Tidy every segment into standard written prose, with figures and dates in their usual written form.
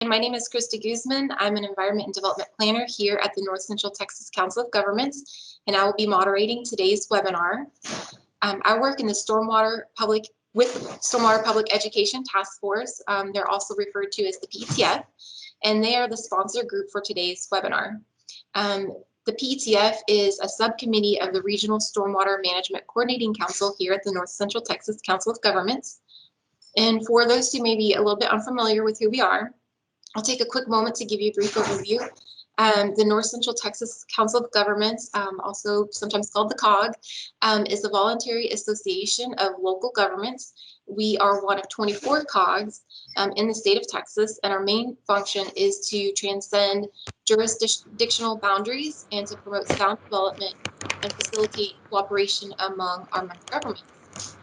And my name is Krista Guzman. I'm an Environment and Development Planner here at the North Central Texas Council of Governments, and I will be moderating today's webinar. I work in the Stormwater Public Education Task Force. They're also referred to as the PTF, and they are the sponsor group for today's webinar. The PTF is a subcommittee of the Regional Stormwater Management Coordinating Council here at the North Central Texas Council of Governments. And for those who may be a little bit unfamiliar with who we are, I'll take a quick moment to give you a brief overview. The North Central Texas Council of Governments, also sometimes called the COG, is a voluntary association of local governments. We are one of 24 COGs in the state of Texas, and our main function is to transcend jurisdictional boundaries and to promote sound development and facilitate cooperation among our member governments.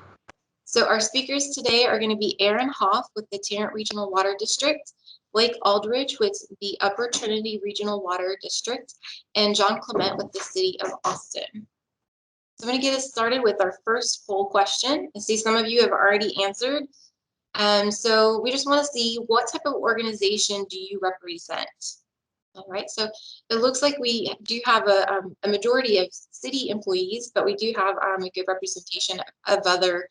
So our speakers today are going to be Aaron Hoff with the Tarrant Regional Water District, Blake Aldridge with the Upper Trinity Regional Water District, and John Clement with the City of Austin. So I'm going to get us started with our first poll question. I see some of you have already answered. So we just want to see, what type of organization do you represent? All right, so it looks like we do have a majority of city employees, but we do have a good representation of other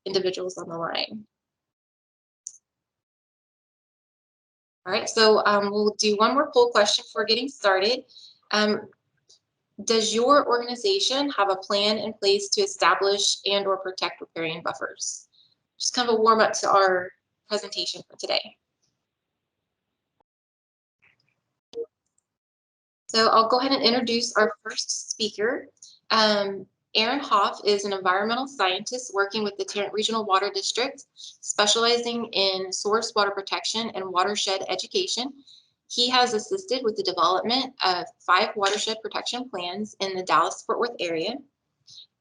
individuals on the line. All right, so we'll do one more poll question before getting started. Does your organization have a plan in place to establish and or protect riparian buffers? Just kind of a warm up to our presentation for today. So I'll go ahead and introduce our first speaker. Aaron Hoff is an environmental scientist working with the Tarrant Regional Water District, specializing in source water protection and watershed education. He has assisted with the development of 5 watershed protection plans in the Dallas-Fort Worth area.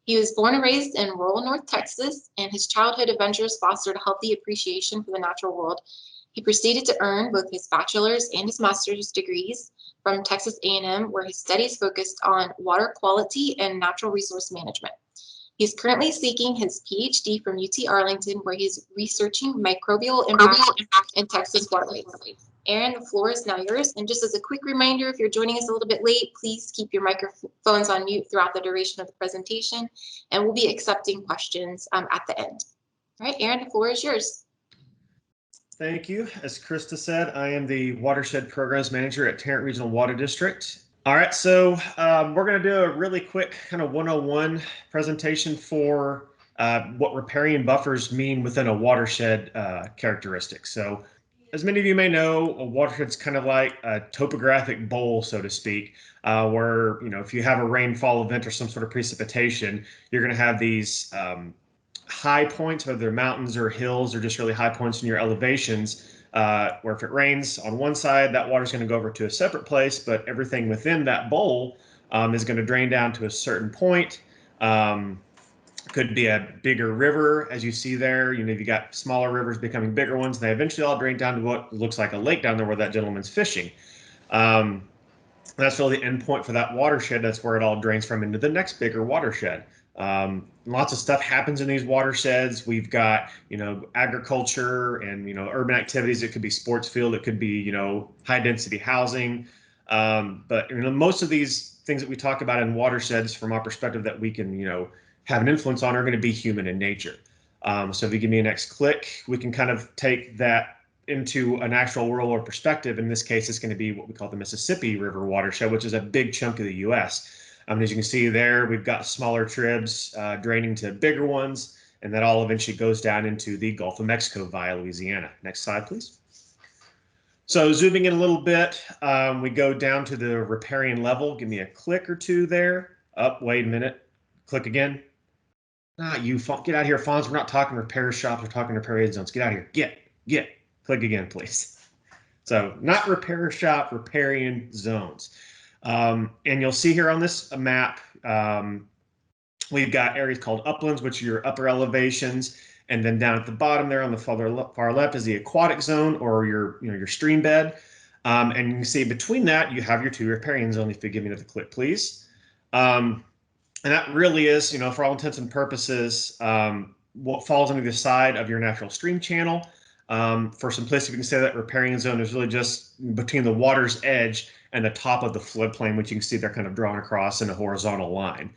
He was born and raised in rural North Texas, and his childhood adventures fostered a healthy appreciation for the natural world. He proceeded to earn both his bachelor's and his master's degrees from Texas A&M, where his studies focused on water quality and natural resource management. He's currently seeking his PhD from UT Arlington, where he's researching microbial impact in Texas waterways. Aaron, the floor is now yours. And just as a quick reminder, if you're joining us a little bit late, please keep your microphones on mute throughout the duration of the presentation, and we'll be accepting questions at the end. All right, Aaron, the floor is yours. Thank you. As Krista said, I am the Watershed Programs Manager at Tarrant Regional Water District. All right, so we're going to do a really quick kind of 101 presentation for what riparian buffers mean within a watershed characteristic. So as many of you may know, a watershed's kind of like a topographic bowl, so to speak, where, you know, if you have a rainfall event or some sort of precipitation, you're going to have these high points, whether they're mountains or hills or just really high points in your elevations, where if it rains on one side, that water is going to go over to a separate place, but everything within that bowl is going to drain down to a certain point. Could be a bigger river, as you see there. You know, you got smaller rivers becoming bigger ones. They eventually all drain down to what looks like a lake down there where that gentleman's fishing. That's really the end point for that watershed. That's where it all drains from into the next bigger watershed. Lots of stuff happens in these watersheds. We've got, you know, agriculture and, you know, urban activities. It could be sports field. It could be, you know, high density housing. But, you know, most of these things that we talk about in watersheds from our perspective that we can, you know, have an influence on are going to be human in nature. So if you give me a next click, we can kind of take that into an actual rural or perspective. In this case, it's going to be what we call the Mississippi River watershed, which is a big chunk of the U.S. As you can see there, we've got smaller tribs draining to bigger ones, and that all eventually goes down into the Gulf of Mexico via Louisiana. Next slide, please. So zooming in a little bit, we go down to the riparian level. Give me a click or two there. Wait a minute. Click again. You get out of here, Fonz. We're not talking repair shops. We're talking riparian zones. Get out of here. Get. Click again, please. So not repair shop, riparian zones. And you'll see here on this map, we've got areas called uplands, which are your upper elevations. And then down at the bottom there on the far left is the aquatic zone, or your stream bed. And you can see between that, you have your 2 riparian zones. If you give me another click, please. And that really is, you know, for all intents and purposes, what falls under the side of your natural stream channel. For simplicity, we can say that riparian zone is really just between the water's edge and the top of the floodplain, which you can see they're kind of drawn across in a horizontal line.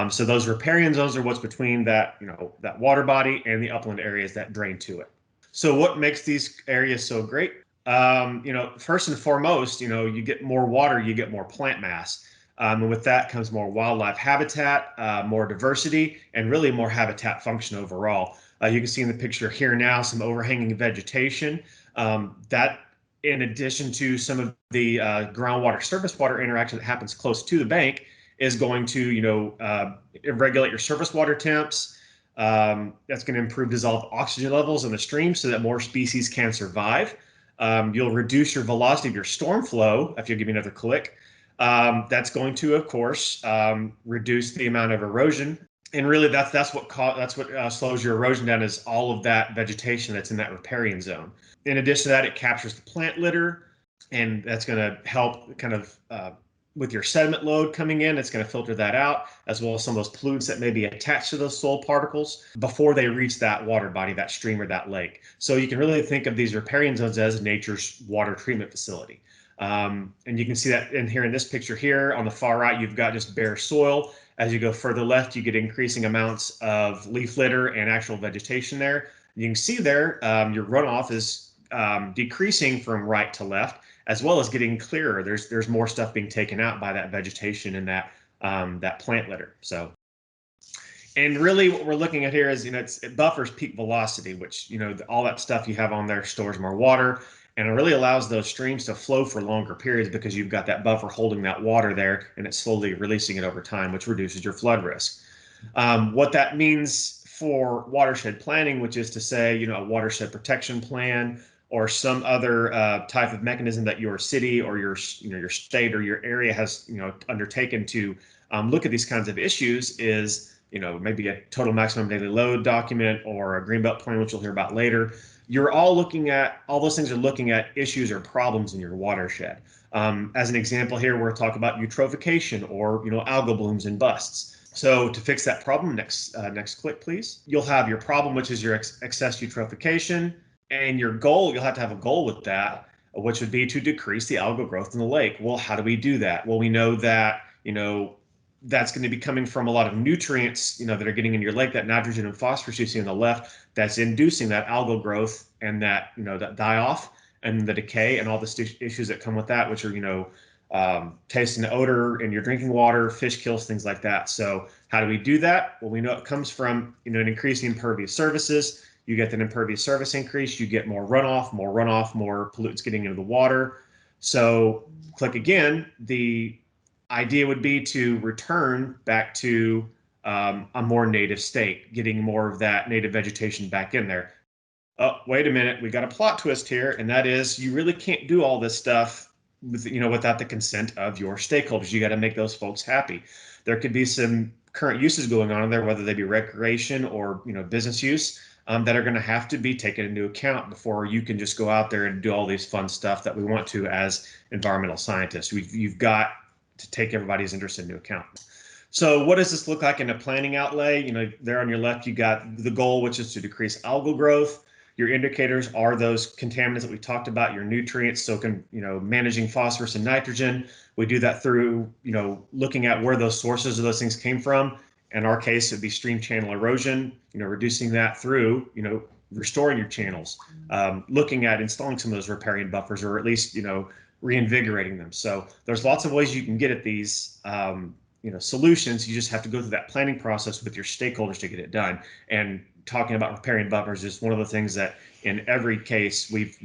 So those riparian zones are what's between that, that water body and the upland areas that drain to it. So what makes these areas so great? First and foremost, you get more water, you get more plant mass. And with that comes more wildlife habitat, more diversity, and really more habitat function overall. You can see in the picture here now some overhanging vegetation. That, in addition to some of the groundwater surface water interaction that happens close to the bank, is going to, regulate your surface water temps. That's going to improve dissolved oxygen levels in the stream so that more species can survive. You'll reduce your velocity of your storm flow if you give me another click. That's going to, of course, reduce the amount of erosion, and really that's what slows your erosion down, is all of that vegetation that's in that riparian zone. In addition to that, it captures the plant litter, and that's going to help kind of with your sediment load coming in. It's going to filter that out, as well as some of those pollutants that may be attached to those soil particles before they reach that water body, that stream or that lake. So you can really think of these riparian zones as nature's water treatment facility. And you can see that in here in this picture here on the far right, you've got just bare soil. As you go further left, you get increasing amounts of leaf litter and actual vegetation there. You can see there your runoff is decreasing from right to left, as well as getting clearer. There's more stuff being taken out by that vegetation and that plant litter. So, and really what we're looking at here is, it buffers peak velocity, which, all that stuff you have on there stores more water. And it really allows those streams to flow for longer periods because you've got that buffer holding that water there, and it's slowly releasing it over time, which reduces your flood risk. What that means for watershed planning, which is to say, a watershed protection plan or some other type of mechanism that your city or your state or your area has undertaken to look at these kinds of issues, is maybe a total maximum daily load document or a greenbelt plan, which you'll hear about later. You're all those things are looking at issues or problems in your watershed. As an example here, we're talking about eutrophication or algal blooms and busts. So to fix that problem, next click, please. You'll have your problem, which is your excess eutrophication, and your goal. You'll have to have a goal with that, which would be to decrease the algal growth in the lake. Well, how do we do that? Well, we know that that's going to be coming from a lot of nutrients, that are getting in your lake, that nitrogen and phosphorus you see on the left, that's inducing that algal growth and that, that die-off and the decay and all the issues that come with that, which are, taste and odor in your drinking water, fish kills, things like that. So how do we do that? Well, we know it comes from, an increase in impervious surfaces. You get that impervious surface increase, you get more runoff, more pollutants getting into the water. So click again, the idea would be to return back to a more native state, getting more of that native vegetation back in there. Oh, wait a minute, we got a plot twist here, and that is you really can't do all this stuff without the consent of your stakeholders. You got to make those folks happy. There could be some current uses going on in there, whether they be recreation or business use, that are going to have to be taken into account before you can just go out there and do all these fun stuff that we want to as environmental scientists. You've got to take everybody's interest into account. So what does this look like in a planning outlay? There on your left, you got the goal, which is to decrease algal growth. Your indicators are those contaminants that we talked about, your nutrients. So managing phosphorus and nitrogen. We do that through, looking at where those sources of those things came from. In our case, it'd be stream channel erosion, reducing that through, restoring your channels, looking at installing some of those riparian buffers, or at least, reinvigorating them. So there's lots of ways you can get at these, solutions. You just have to go through that planning process with your stakeholders to get it done. And talking about riparian buffers is one of the things that in every case we've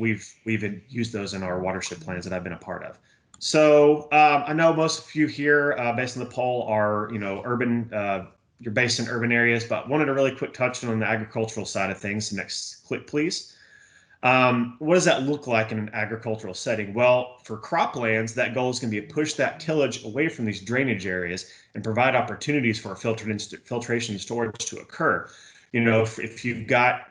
used those in our watershed plans that I've been a part of. So I know most of you here, based on the poll, are urban. You're based in urban areas, but wanted to really quick touch on the agricultural side of things. Next click, please. What does that look like in an agricultural setting? Well, for croplands, that goal is going to be to push that tillage away from these drainage areas and provide opportunities for filtration and storage to occur. If you've got,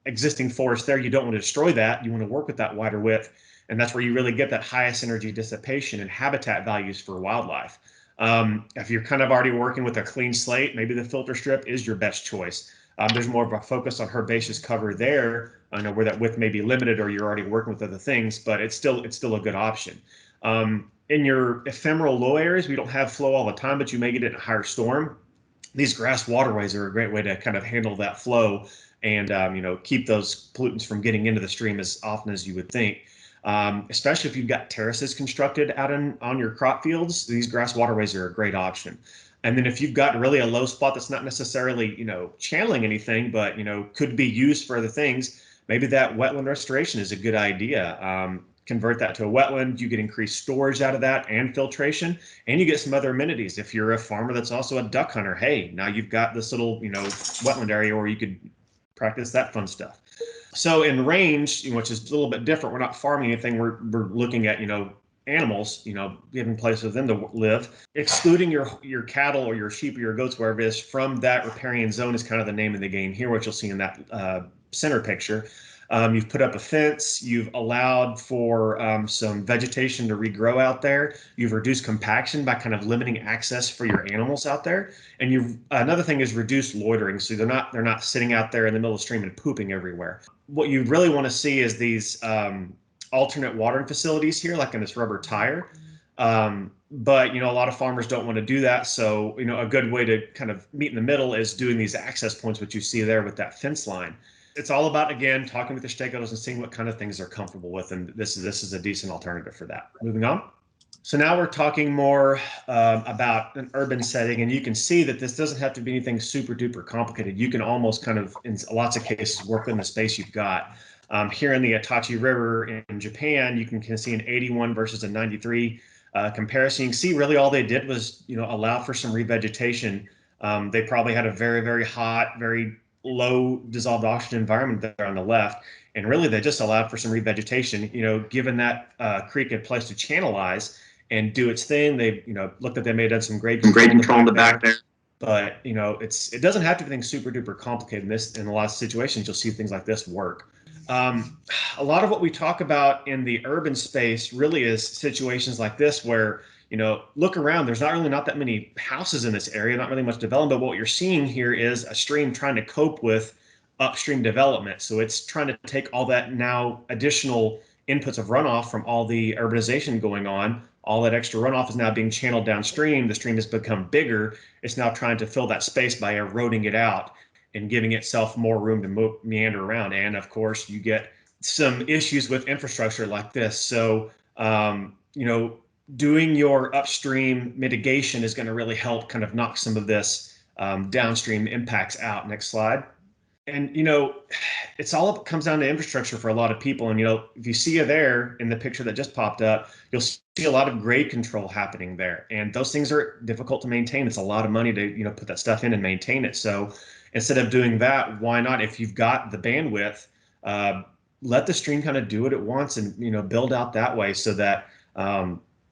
existing forest there, you don't want to destroy that. You want to work with that wider width. And that's where you really get that highest energy dissipation and habitat values for wildlife. If you're kind of already working with a clean slate, maybe the filter strip is your best choice. There's more of a focus on herbaceous cover there. I know where that width may be limited or you're already working with other things, but it's still a good option. In your ephemeral low areas, we don't have flow all the time, but you may get it in a higher storm. These grass waterways are a great way to kind of handle that flow and keep those pollutants from getting into the stream as often as you would think. Especially if you've got terraces constructed out on your crop fields, these grass waterways are a great option. And then if you've got really a low spot that's not necessarily, channeling anything, but, could be used for other things, maybe that wetland restoration is a good idea. Convert that to a wetland, you get increased storage out of that and filtration, and you get some other amenities. If you're a farmer that's also a duck hunter, hey, now you've got this little, wetland area where you could practice that fun stuff. So in range, which is a little bit different, we're not farming anything. We're looking at, animals, given places for them to live. Excluding your cattle or your sheep or your goats, wherever it is, from that riparian zone is kind of the name of the game here, which you'll see in that center picture. You've put up a fence. You've allowed for some vegetation to regrow out there. You've reduced compaction by kind of limiting access for your animals out there. And another thing is reduced loitering, so they're not sitting out there in the middle of the stream and pooping everywhere. What you really want to see is these alternate watering facilities here, like in this rubber tire. But a lot of farmers don't want to do that. So a good way to kind of meet in the middle is doing these access points, which you see there with that fence line. It's all about, again, talking with the stakeholders and seeing what kind of things they're comfortable with, and this is a decent alternative for that. Moving on. So now we're talking more about an urban setting, and you can see that this doesn't have to be anything super duper complicated. You can almost kind of, in lots of cases, work in the space you've got. Here in the Atachi River in Japan, you can see an 81 versus a 93 comparison. You can see really all they did was, allow for some revegetation. They probably had a very, very hot, very low dissolved oxygen environment there on the left. And really, they just allowed for some revegetation, given that creek a place to channelize and do its thing. They, looked at, they may have done some grade control in the back there. But, it doesn't have to be anything super duper complicated. In a lot of situations, you'll see things like this work. A lot of what we talk about in the urban space really is situations like this where, look around, there's not that many houses in this area, not really much development, but what you're seeing here is a stream trying to cope with upstream development. So it's trying to take all that now additional inputs of runoff from all the urbanization going on. All that extra runoff is now being channeled downstream. The stream has become bigger. It's now trying to fill that space by eroding it out and giving itself more room to meander around. And of course, you get some issues with infrastructure like this. So, doing your upstream mitigation is going to really help kind of knock some of this downstream impacts out. Next slide. And, it's all comes down to infrastructure for a lot of people. And, if you see there in the picture that just popped up, you'll see a lot of grade control happening there. And those things are difficult to maintain. It's a lot of money to, put that stuff in and maintain it. So instead of doing that, why not, if you've got the bandwidth, let the stream kind of do what it wants and, build out that way so that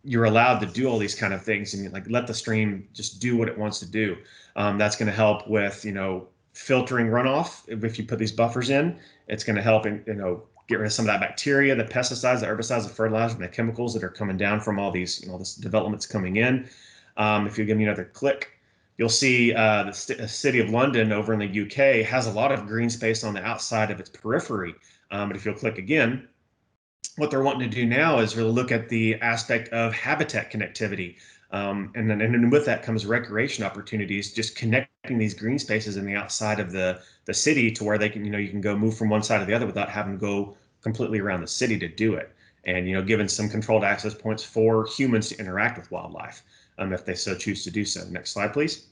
you're allowed to do all these kind of things and let the stream just do what it wants to do. That's going to help with, filtering runoff. If you put these buffers in, it's going to help get rid of some of that bacteria, the pesticides, the herbicides, the fertilizers, and the chemicals that are coming down from all these, this development's coming in. If you give me another click, you'll see the city of London over in the UK has a lot of green space on the outside of its periphery. But if you'll click again, what they're wanting to do now is really look at the aspect of habitat connectivity. And then with that comes recreation opportunities, just connecting these green spaces in the outside of the city to where they can, you can go move from one side to the other without having to go completely around the city to do it. And, given some controlled access points for humans to interact with wildlife, if they so choose to do so. Next slide, please.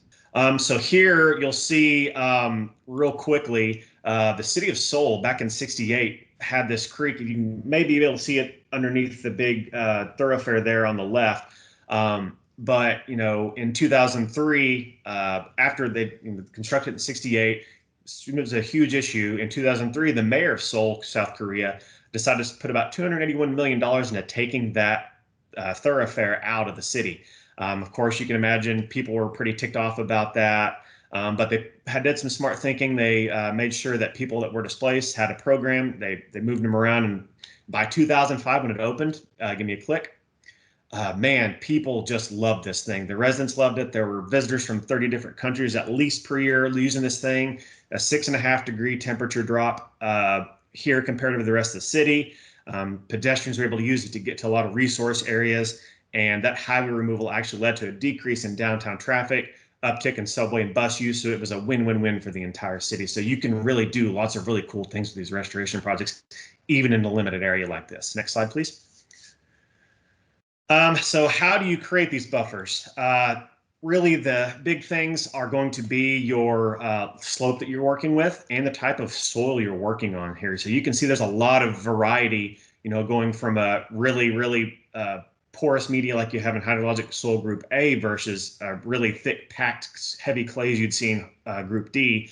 So here you'll see real quickly, the city of Seoul back in '68 had this creek. You can maybe be able to see it underneath the big thoroughfare there on the left. But, in 2003, after they constructed in '68, it was a huge issue. In 2003, the mayor of Seoul, South Korea, decided to put about $281 million into taking that thoroughfare out of the city. Of course, you can imagine people were pretty ticked off about that. But they did some smart thinking. They made sure that people that were displaced had a program. They moved them around. And by 2005, when it opened, give me a click. Man, people just loved this thing. The residents loved it. There were visitors from 30 different countries at least per year using this thing. a 6.5 degree temperature drop here compared to the rest of the city. Pedestrians were able to use it to get to a lot of resource areas, and that highway removal actually led to a decrease in downtown traffic, uptick in subway and bus use. So it was a win-win-win for the entire city. So you can really do lots of really cool things with these restoration projects, even in a limited area like this. Next slide, please. So how do you create these buffers? Really, the big things are going to be your slope that you're working with and the type of soil you're working on here. So you can see there's a lot of variety, going from a really porous media like you have in hydrologic soil group A versus really thick, packed, heavy clays you'd see in group D.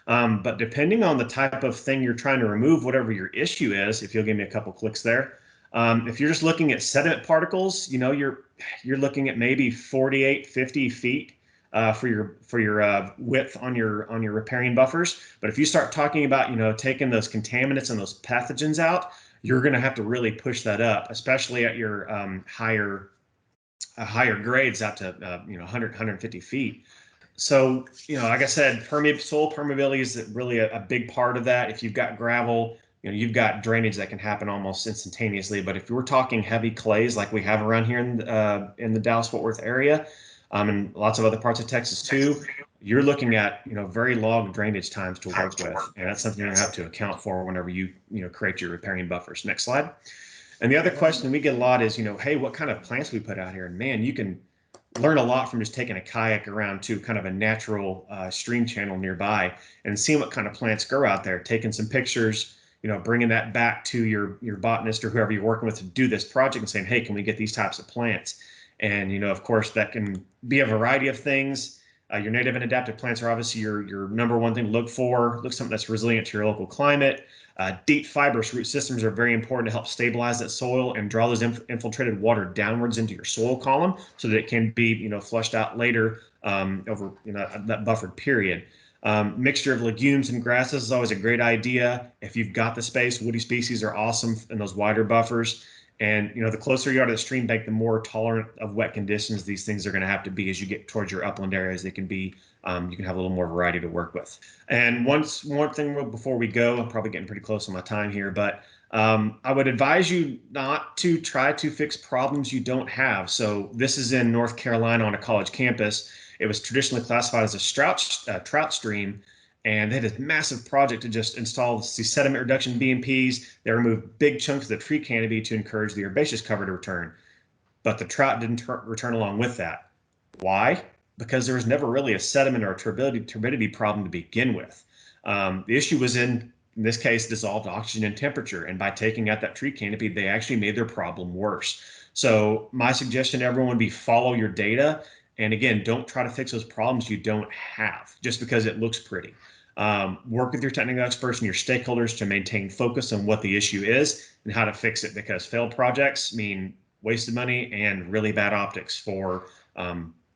But depending on the type of thing you're trying to remove, whatever your issue is, if you'll give me a couple clicks there, if you're just looking at sediment particles, you're looking at maybe 48, 50 feet for your width on your riparian buffers. But if you start talking about taking those contaminants and those pathogens out, you're going to have to really push that up, especially at your higher grades out to 100, 150 feet. So like I said, soil permeability is really a big part of that. If you've got gravel, you've got drainage that can happen almost instantaneously. But if we're talking heavy clays like we have around here in the Dallas-Fort Worth area, and lots of other parts of Texas too, you're looking at very long drainage times to work with, and that's something you have to account for whenever you create your riparian buffers. Next slide. And the other question we get a lot is hey, what kind of plants we put out here? And man, you can learn a lot from just taking a kayak around to kind of a natural stream channel nearby and seeing what kind of plants grow out there, taking some pictures, bringing that back to your botanist or whoever you're working with to do this project and saying, hey, can we get these types of plants? And, of course, that can be a variety of things. Your native and adaptive plants are obviously your number one thing to look for. Look something that's resilient to your local climate. Deep fibrous root systems are very important to help stabilize that soil and draw those infiltrated water downwards into your soil column so that it can be flushed out later over that buffered period. Mixture of legumes and grasses is always a great idea. If you've got the space, woody species are awesome in those wider buffers. And the closer you are to the stream bank, the more tolerant of wet conditions these things are going to have to be as you get towards your upland areas. They can be, you can have a little more variety to work with. And one thing before we go, I'm probably getting pretty close on my time here, but I would advise you not to try to fix problems you don't have. So this is in North Carolina on a college campus. It was traditionally classified as a trout stream. And they had a massive project to just install these sediment reduction BMPs. They removed big chunks of the tree canopy to encourage the herbaceous cover to return. But the trout didn't return along with that. Why? Because there was never really a sediment or a turbidity problem to begin with. The issue was in this case, dissolved oxygen and temperature. And by taking out that tree canopy, they actually made their problem worse. So my suggestion to everyone would be follow your data. And again, don't try to fix those problems you don't have just because it looks pretty. Work with your technical experts and your stakeholders to maintain focus on what the issue is and how to fix it, because failed projects mean wasted money and really bad optics for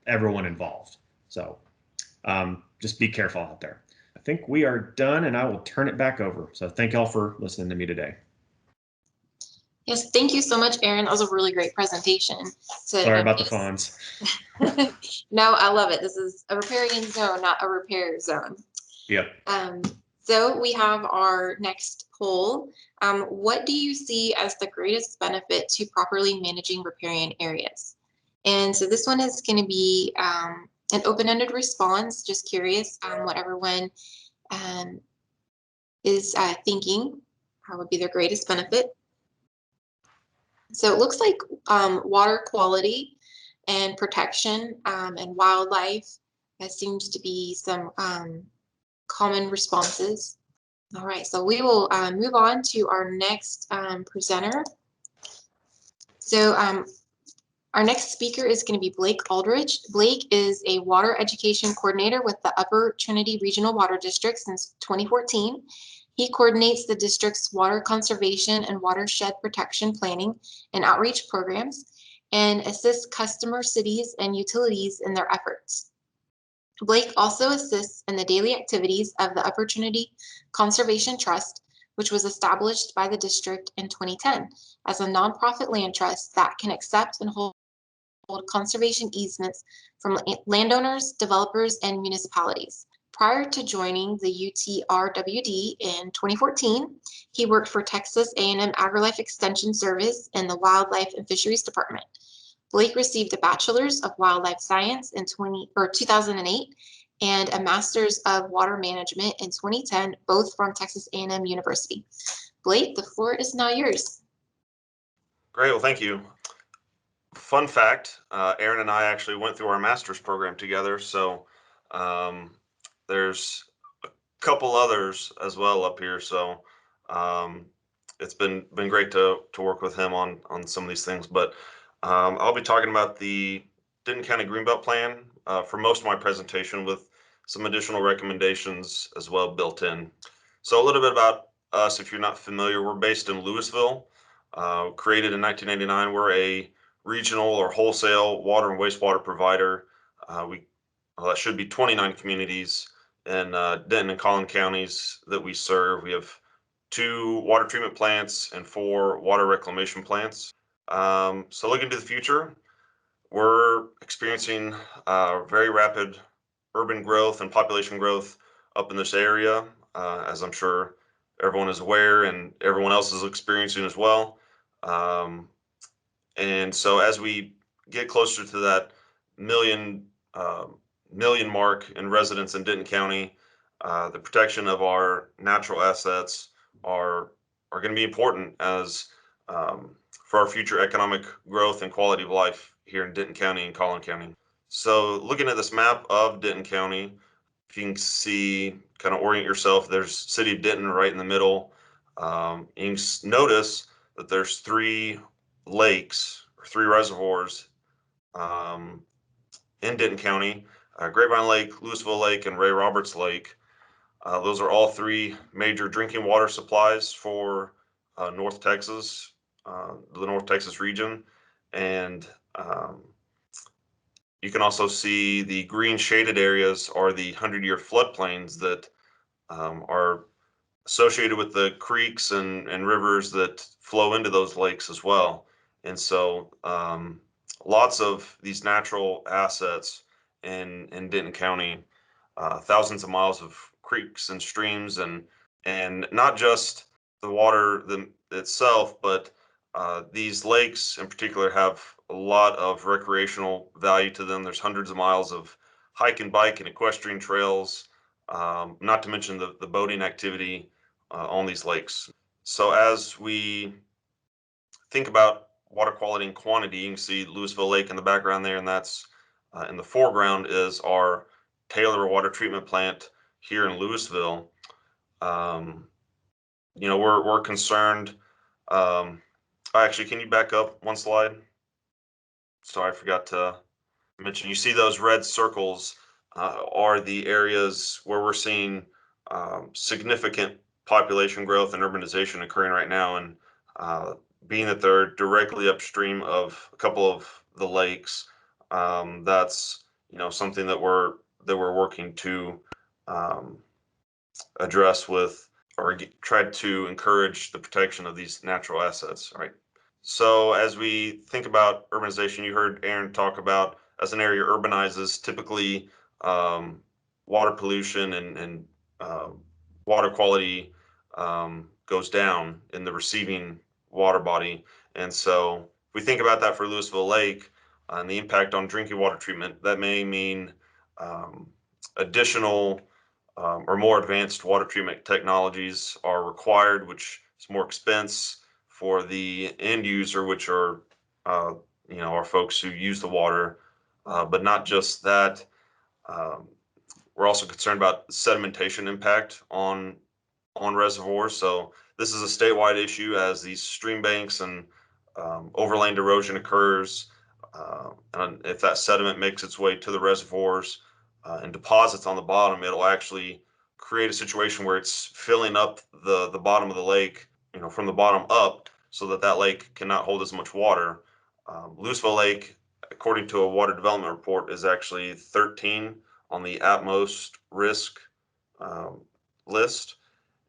everyone involved. So just be careful out there. I think we are done, and I will turn it back over. So thank y'all for listening to me today. Yes, thank you so much, Aaron. That was a really great presentation. Sorry about the fawns. No, I love it. This is a riparian zone, not a repair zone. Yep. So we have our next poll. What do you see as the greatest benefit to properly managing riparian areas? And so this one is going to be an open-ended response. Just curious what everyone is thinking would be their greatest benefit. So it looks like water quality and protection and wildlife seems to be some common responses. All right, so we will move on to our next presenter. So our next speaker is going to be Blake Aldridge. Blake is a water education coordinator with the Upper Trinity Regional Water District since 2014. He coordinates the district's water conservation and watershed protection planning and outreach programs and assists customer cities and utilities in their efforts. Blake also assists in the daily activities of the Upper Trinity Conservation Trust, which was established by the district in 2010 as a nonprofit land trust that can accept and hold conservation easements from landowners, developers, and municipalities. Prior to joining the UTRWD in 2014, he worked for Texas A&M AgriLife Extension Service in the Wildlife and Fisheries Department. Blake received a Bachelor's of Wildlife Science in 2008 and a Master's of Water Management in 2010, both from Texas A&M University. Blake, the floor is now yours. Great, well, thank you. Fun fact, Aaron and I actually went through our master's program together, so there's a couple others as well up here, so it's been great to work with him on some of these things. But I'll be talking about the Denton County Greenbelt Plan for most of my presentation, with some additional recommendations as well built in. So a little bit about us, if you're not familiar, we're based in Louisville, created in 1989. We're a regional or wholesale water and wastewater provider. That should be 29 communities in Denton and Collin counties that we serve. We have 2 water treatment plants and 4 water reclamation plants. So looking to the future, we're experiencing very rapid urban growth and population growth up in this area, as I'm sure everyone is aware and everyone else is experiencing as well. And so as we get closer to that million mark in residents in Denton County, the protection of our natural assets are going to be important as for our future economic growth and quality of life here in Denton County and Collin County. So looking at this map of Denton County, if you can see, kind of orient yourself, there's City of Denton right in the middle. You can notice that there's 3 lakes or 3 reservoirs in Denton County, Grapevine Lake, Louisville Lake, and Ray Roberts Lake. Those are all 3 major drinking water supplies for North Texas, the North Texas region. And you can also see the green shaded areas are the 100-year floodplains that are associated with the creeks and rivers that flow into those lakes as well. And so lots of these natural assets in Denton County, thousands of miles of creeks and streams, and not just the water itself, but these lakes in particular have a lot of recreational value to them. There's hundreds of miles of hike and bike and equestrian trails, not to mention the boating activity on these lakes. So as we think about water quality and quantity, you can see Louisville Lake in the background there, and that's in the foreground is our Taylor water treatment plant here in Louisville. You know, we're concerned. Actually, can you back up one slide? Sorry, I forgot to mention. You see those red circles are the areas where we're seeing significant population growth and urbanization occurring right now, and being that they're directly upstream of a couple of the lakes, that's something that we're working to address with, or try to encourage the protection of these natural assets. Right. So as we think about urbanization, you heard Aaron talk about, as an area urbanizes, typically water pollution and water quality goes down in the receiving water body. And so if we think about that for Louisville Lake and the impact on drinking water treatment, that may mean additional or more advanced water treatment technologies are required, which is more expense for the end user, which are our folks who use the water. But not just that, we're also concerned about sedimentation impact on reservoirs. So this is a statewide issue as these stream banks and overland erosion occurs. And if that sediment makes its way to the reservoirs and deposits on the bottom, it'll actually create a situation where it's filling up the bottom of the lake, from the bottom up, so that lake cannot hold as much water. Louisville Lake, according to a water development report, is actually 13 on the at most risk list.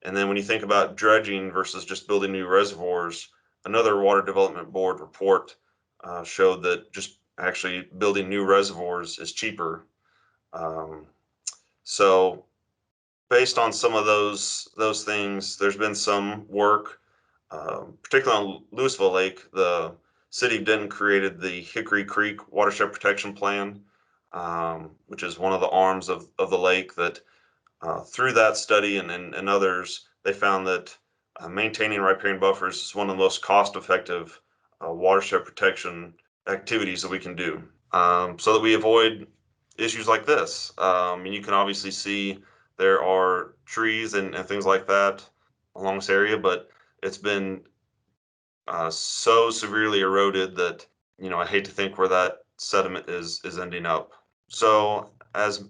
And then when you think about dredging versus just building new reservoirs, another water development board report showed that just actually building new reservoirs is cheaper. So based on some of those things, there's been some work, particularly on Louisville Lake. The city of Denton created the Hickory Creek Watershed Protection Plan, which is one of the arms of the lake that through that study and others, they found that maintaining riparian buffers is one of the most cost-effective watershed protection activities that we can do, so that we avoid issues like this. And you can obviously see there are trees and things like that along this area, but it's been so severely eroded that, I hate to think where that sediment is ending up. So as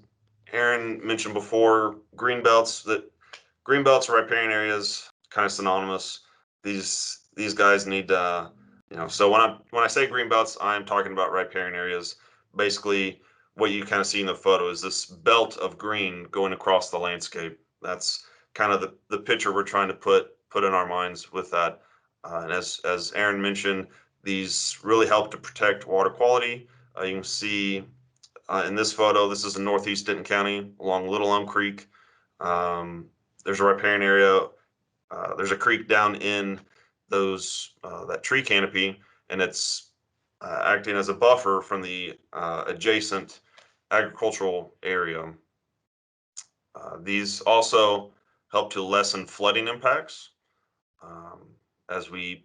Aaron mentioned before, greenbelts are riparian areas, kind of synonymous. These guys need so when I say greenbelts, I'm talking about riparian areas. Basically, what you kind of see in the photo is this belt of green going across the landscape. That's kind of the picture we're trying to put in our minds with that. And as Aaron mentioned, these really help to protect water quality. You can see in this photo, this is in northeast Denton County along Little Elm Creek. There's a riparian area. There's a creek down in that tree canopy, and it's acting as a buffer from the adjacent agricultural area. These also help to lessen flooding impacts as we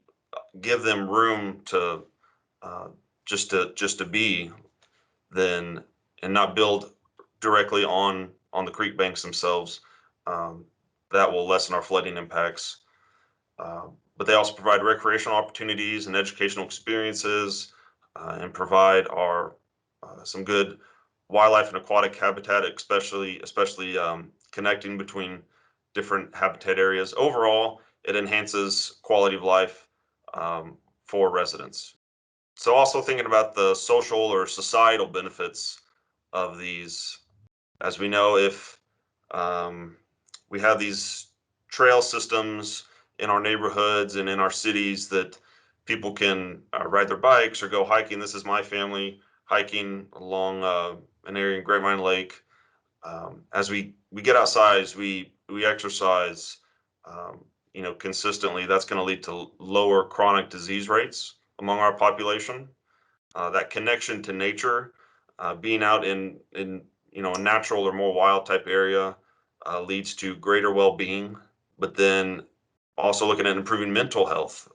give them room to just to be then, and not build directly on the creek banks themselves. That will lessen our flooding impacts. But they also provide recreational opportunities and educational experiences, and provide some good wildlife and aquatic habitat, especially connecting between different habitat areas. Overall, it enhances quality of life for residents. So also thinking about the social or societal benefits of these, as we know, if we have these trail systems in our neighborhoods and in our cities that people can ride their bikes or go hiking. This is my family hiking along an area in Grapevine Lake. As we get outside, we exercise, consistently. That's going to lead to lower chronic disease rates among our population. That connection to nature, being out in a natural or more wild type area, leads to greater well-being. But then also looking at improving mental health.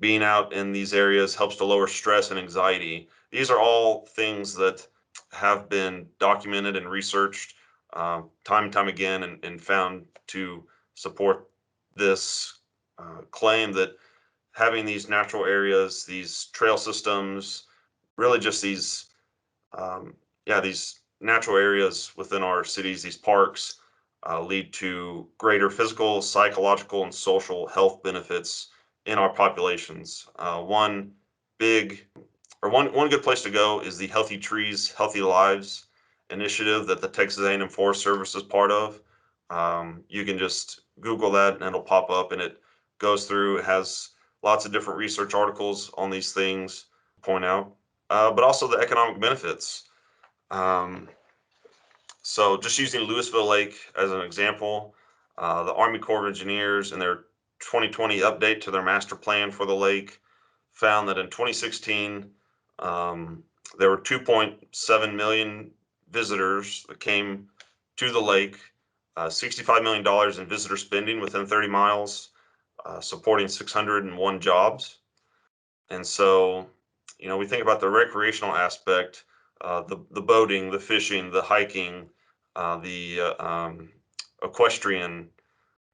Being out in these areas helps to lower stress and anxiety. These are all things that have been documented and researched time and time again, and found to support this claim that having these natural areas, these trail systems, really just these natural areas within our cities, these parks, lead to greater physical, psychological, and social health benefits in our populations. One good place to go is the Healthy Trees, Healthy Lives initiative that the Texas A&M Forest Service is part of. You can just Google that and it'll pop up, and it goes through. It has lots of different research articles on these things point out, but also the economic benefits. So just using Louisville Lake as an example, the Army Corps of Engineers in their 2020 update to their master plan for the lake found that in 2016, there were 2.7 million visitors that came to the lake, $65 million in visitor spending within 30 miles, supporting 601 jobs. And so, we think about the recreational aspect, the boating, the fishing, the hiking, the equestrian.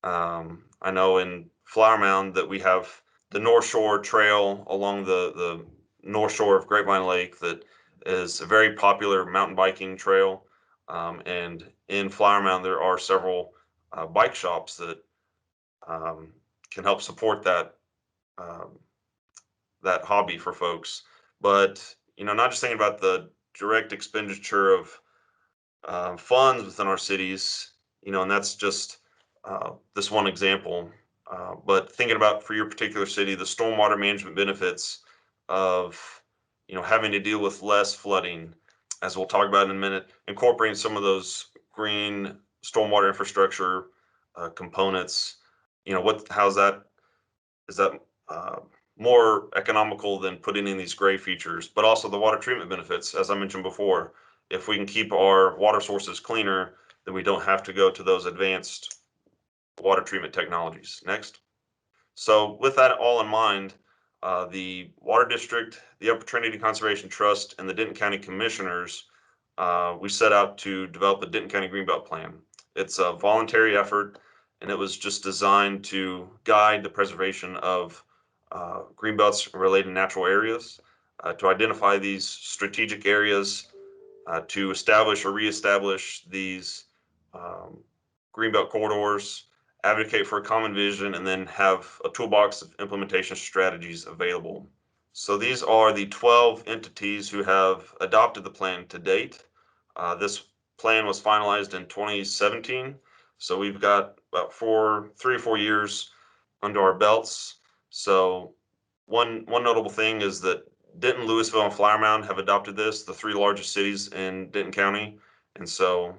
I know in Flower Mound that we have the North Shore Trail along the north shore of Grapevine Lake that is a very popular mountain biking trail. And in Flower Mound, there are several bike shops that can help support that hobby for folks. But, not just thinking about the direct expenditure of funds within our cities, and that's just this one example. But thinking about for your particular city, the stormwater management benefits of, having to deal with less flooding, as we'll talk about in a minute, incorporating some of those green stormwater infrastructure components. How's that? Is that more economical than putting in these gray features? But also the water treatment benefits, as I mentioned before. If we can keep our water sources cleaner, then we don't have to go to those advanced water treatment technologies. Next. So with that all in mind, the Water District, the Upper Trinity Conservation Trust, and the Denton County Commissioners, we set out to develop the Denton County Greenbelt Plan. It's a voluntary effort, and it was just designed to guide the preservation of greenbelts related natural areas, to identify these strategic areas, to establish or reestablish these greenbelt corridors, advocate for a common vision, and then have a toolbox of implementation strategies available. So these are the 12 entities who have adopted the plan to date. This plan was finalized in 2017. So we've got about 3 or 4 years under our belts. So one notable thing is that Denton, Louisville, and Flower Mound have adopted this, the 3 largest cities in Denton County. And so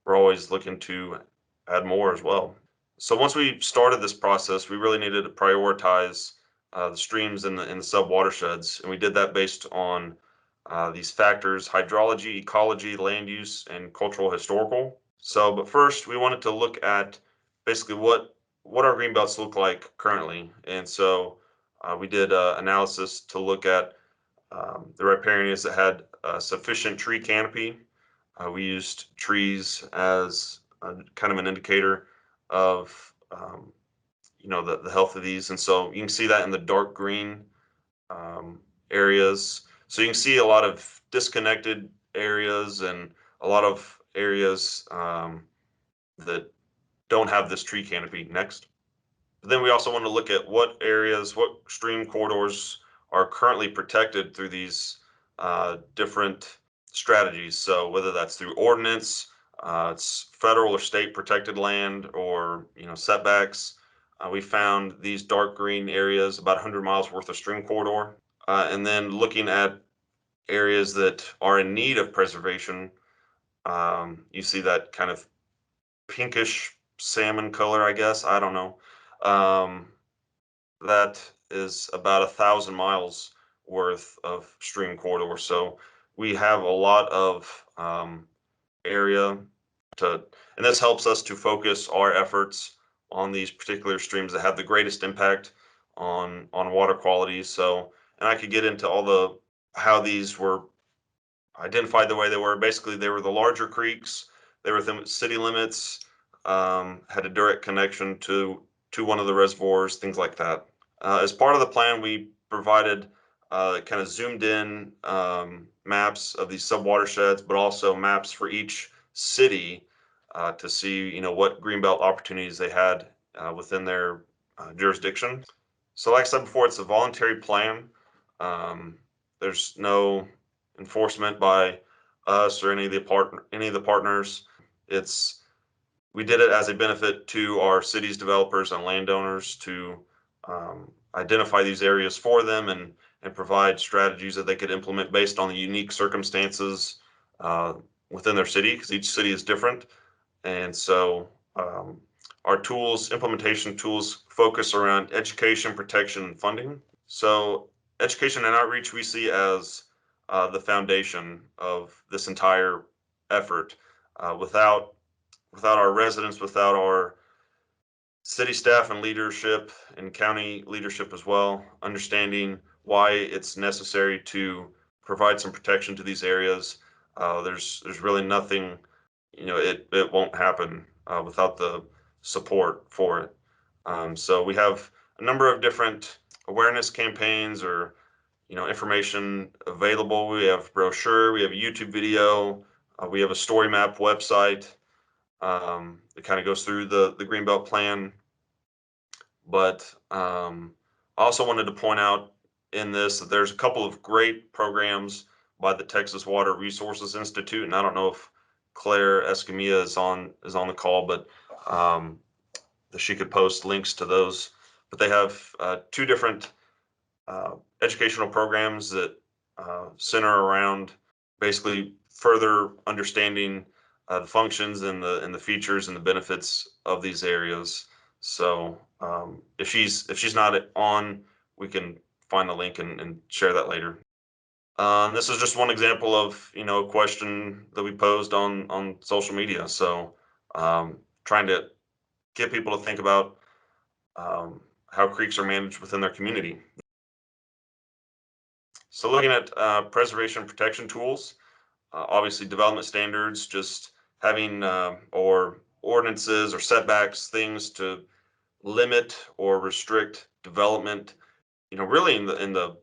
we're always looking to add more as well. So once we started this process, we really needed to prioritize the streams in the sub watersheds, and we did that based on these factors: hydrology, ecology, land use, and cultural historical. So, but first, we wanted to look at basically what our greenbelts look like currently, and so we did analysis to look at the riparian areas that had sufficient tree canopy. We used trees as kind of an indicator of the health of these, and so you can see that in the dark green areas. So you can see a lot of disconnected areas and a lot of areas that don't have this tree canopy. Next. But then we also want to look at what stream corridors are currently protected through these different strategies. So whether that's through ordinance, it's federal or state protected land, or setbacks. We found these dark green areas, about 100 miles worth of stream corridor. And then looking at areas that are in need of preservation, you see that kind of pinkish salmon color, I guess. I don't know. That is about 1,000 miles worth of stream corridor. So we have a lot of area and this helps us to focus our efforts on these particular streams that have the greatest impact on water quality. So, and I could get into how these were identified the way they were. Basically, they were the larger creeks. They were within city limits, had a direct connection to one of the reservoirs, things like that. As part of the plan, we provided kind of zoomed in maps of these subwatersheds, but also maps for each city to see, what greenbelt opportunities they had within their jurisdiction. So like I said before, it's a voluntary plan. There's no enforcement by us or any of the partners. We did it as a benefit to our city's developers and landowners to identify these areas for them and provide strategies that they could implement based on the unique circumstances within their city, because each city is different. And so our implementation tools focus around education, protection, and funding. So education and outreach we see as the foundation of this entire effort. Without our residents, without our city staff and leadership and county leadership as well, understanding why it's necessary to provide some protection to these areas, there's really nothing, it won't happen without the support for it. So we have a number of different awareness campaigns or information available. We have brochure, we have a YouTube video, we have a story map website. It kind of goes through the Greenbelt Plan. But I also wanted to point out in this that there's a couple of great programs by the Texas Water Resources Institute, and I don't know if Claire Escamilla is on the call, but she could post links to those. But they have 2 different educational programs that center around basically further understanding the functions and the features and the benefits of these areas. So if she's not on, we can find the link and share that later. This is just one example of a question that we posed on social media. So trying to get people to think about how creeks are managed within their community. So looking at preservation protection tools, obviously development standards, just having or ordinances or setbacks, things to limit or restrict development, really in the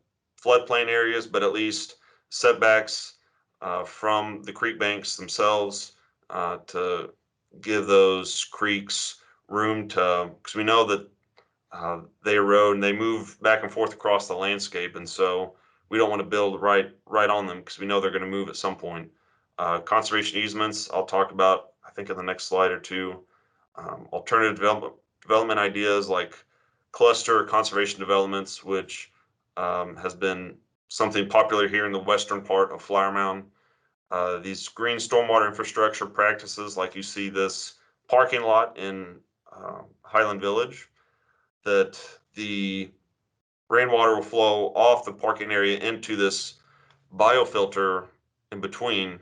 floodplain areas, but at least setbacks from the creek banks themselves to give those creeks room to, because we know that they erode and they move back and forth across the landscape, and so we don't want to build right on them because we know they're going to move at some point. Conservation easements, I'll talk about, I think, in the next slide or two. Alternative development ideas like cluster conservation developments, which has been something popular here in the western part of Flower Mound. These green stormwater infrastructure practices, like you see this parking lot in Highland Village, that the rainwater will flow off the parking area into this biofilter in between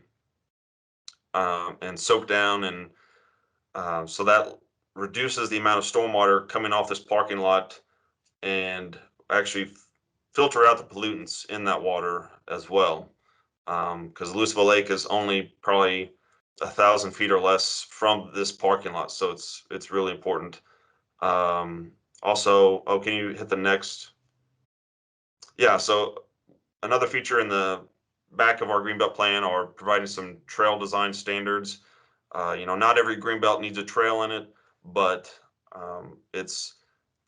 and soak down, and so that reduces the amount of stormwater coming off this parking lot and actually filter out the pollutants in that water as well. Because Luceville Lake is only probably 1,000 feet or less from this parking lot, so it's really important. Also, can you hit the next? Yeah, so another feature in the back of our Greenbelt plan are providing some trail design standards. Not every Greenbelt needs a trail in it, but it's,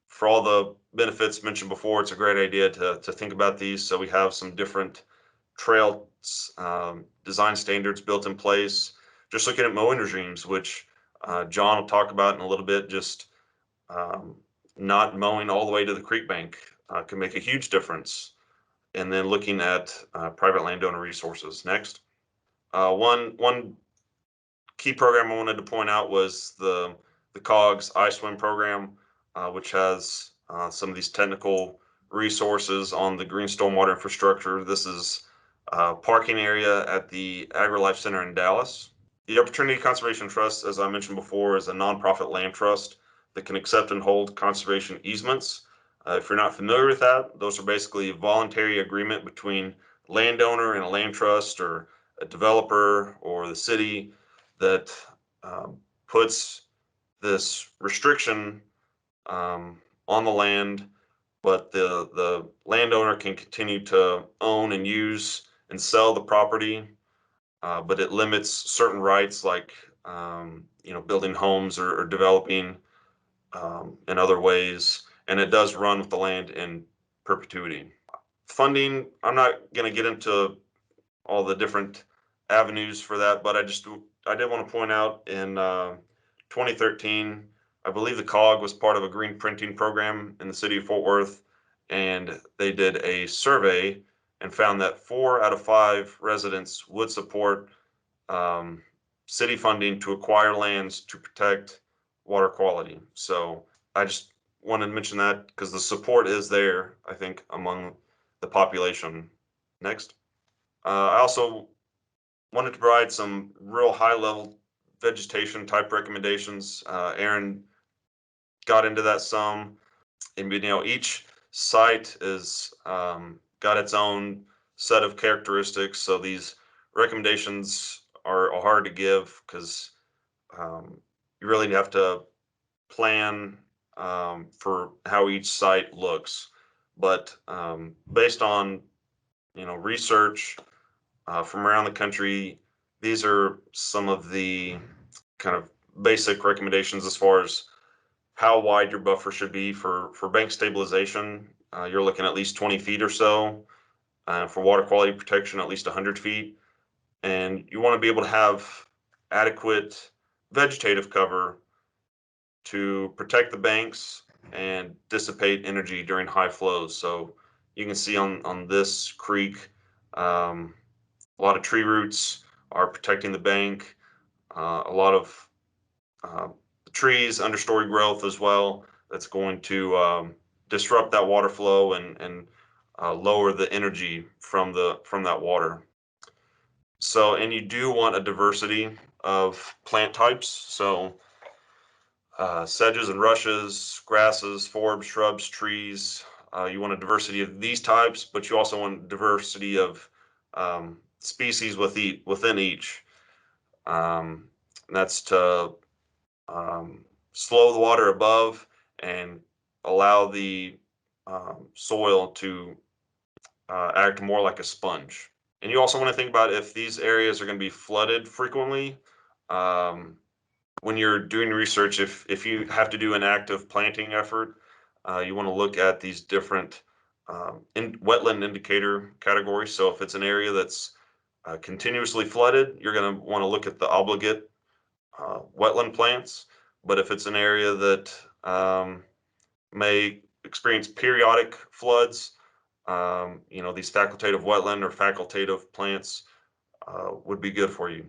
for all the benefits mentioned before, it's a great idea to think about these. So we have some different trail design standards built in place. Just looking at mowing regimes, which John will talk about in a little bit, just not mowing all the way to the creek bank can make a huge difference. And then looking at private landowner resources. Next. One key program I wanted to point out was the COGS iSwim program, which has some of these technical resources on the green stormwater infrastructure. This is parking area at the AgriLife Center in Dallas. The Opportunity Conservation Trust, as I mentioned before, is a nonprofit land trust that can accept and hold conservation easements. If you're not familiar with that, those are basically a voluntary agreement between landowner and a land trust or a developer or the city that puts this restriction on the land, but the landowner can continue to own and use and sell the property, but it limits certain rights like building homes or developing in other ways, and it does run with the land in perpetuity. Funding, I'm not going to get into all the different avenues for that, but I did want to point out in 2013, I believe the COG was part of a green printing program in the city of Fort Worth, and they did a survey and found that 4 out of 5 residents would support city funding to acquire lands to protect water quality. So I just wanted to mention that because the support is there, I think, among the population. Next. I also wanted to provide some real high level vegetation type recommendations. Aaron got into that some, and each site is got its own set of characteristics. So these recommendations are hard to give because you really have to plan for how each site looks. But based on research from around the country, these are some of the kind of basic recommendations as far as how wide your buffer should be for bank stabilization. You're looking at least 20 feet or so. For water quality protection, at least 100 feet. And you want to be able to have adequate vegetative cover to protect the banks and dissipate energy during high flows. So you can see on this creek, a lot of tree roots are protecting the bank. a lot of trees, understory growth as well. That's going to disrupt that water flow and lower the energy from that water. So, and you do want a diversity of plant types. So, sedges and rushes, grasses, forbs, shrubs, trees. You want a diversity of these types, but you also want diversity of species within each. That's to slow the water above and allow the soil to act more like a sponge. And you also want to think about if these areas are going to be flooded frequently. When you're doing research, if you have to do an active planting effort, you want to look at these different wetland indicator categories. So if it's an area that's continuously flooded, you're going to want to look at the obligate wetland plants. But if it's an area that may experience periodic floods, these facultative wetland or facultative plants would be good for you.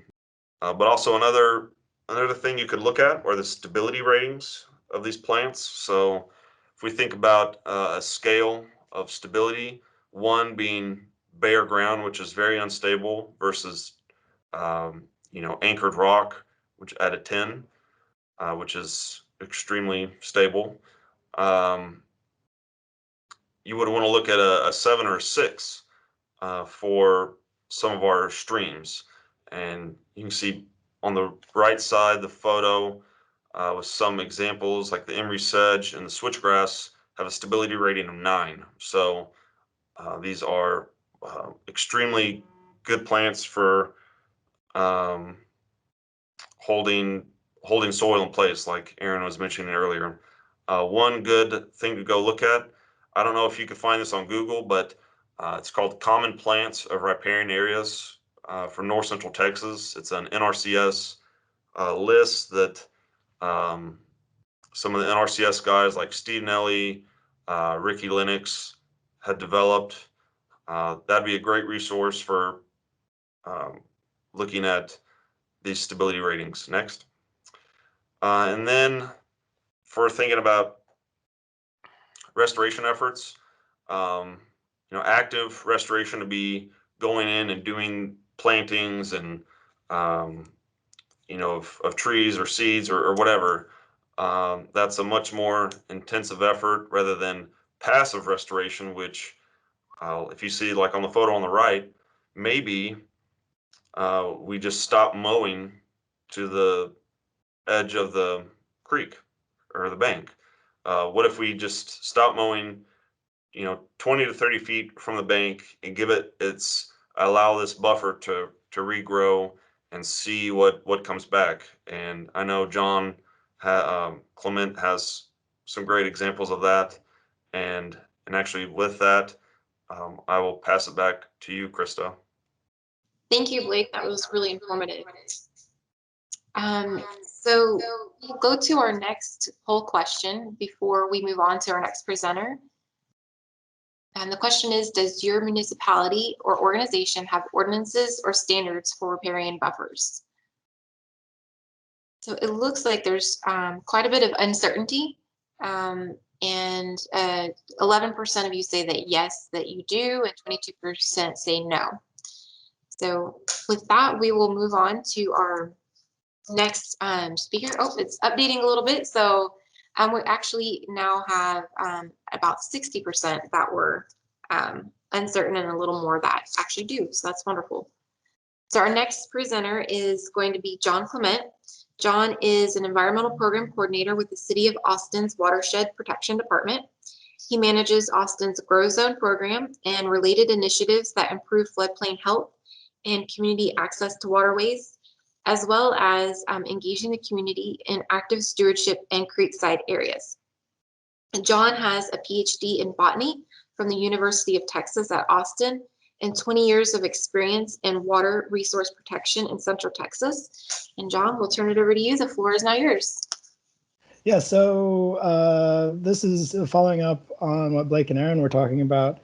But also another thing you could look at are the stability ratings of these plants. So if we think about a scale of stability, 1 being bare ground, which is very unstable, versus anchored rock, which at a 10, which is extremely stable. You would want to look at a 7 or a 6 for some of our streams. And you can see on the right side, the photo with some examples like the emery sedge and the switchgrass have a stability rating of 9. So these are extremely good plants for holding soil in place, like Aaron was mentioning earlier. One good thing to go look at, I don't know if you can find this on Google, but it's called Common Plants of Riparian Areas for North Central Texas. It's an NRCS list that some of the NRCS guys like Steve Nelly, Ricky Lennox had developed. That'd be a great resource for looking at these stability ratings. Next. And then for thinking about restoration efforts, active restoration to be going in and doing plantings and of trees or seeds or whatever. That's a much more intensive effort rather than passive restoration, which if you see like on the photo on the right, maybe we just stop mowing to the edge of the creek or the bank. What if we just stop mowing 20 to 30 feet from the bank and allow this buffer to regrow and see what comes back. And I know John Clement has some great examples of that. And actually with that, I will pass it back to you, Krista. Thank you, Blake. That was really informative. So we'll go to our next poll question before we move on to our next presenter. And the question is, does your municipality or organization have ordinances or standards for riparian buffers? So it looks like there's quite a bit of uncertainty, and 11% of you say that yes, that you do, and 22% say no. So with that, we will move on to our next speaker. Oh, it's updating a little bit. So we actually now have about 60% that were uncertain and a little more that actually do. So that's wonderful. So our next presenter is going to be John Clement. John is an environmental program coordinator with the City of Austin's Watershed Protection Department. He manages Austin's Grow Zone program and related initiatives that improve floodplain health and community access to waterways, as well as engaging the community in active stewardship and creekside areas. And John has a PhD in botany from the University of Texas at Austin and 20 years of experience in water resource protection in Central Texas. And John, we'll turn it over to you. The floor is now yours. Yeah, so this is following up on what Blake and Aaron were talking about.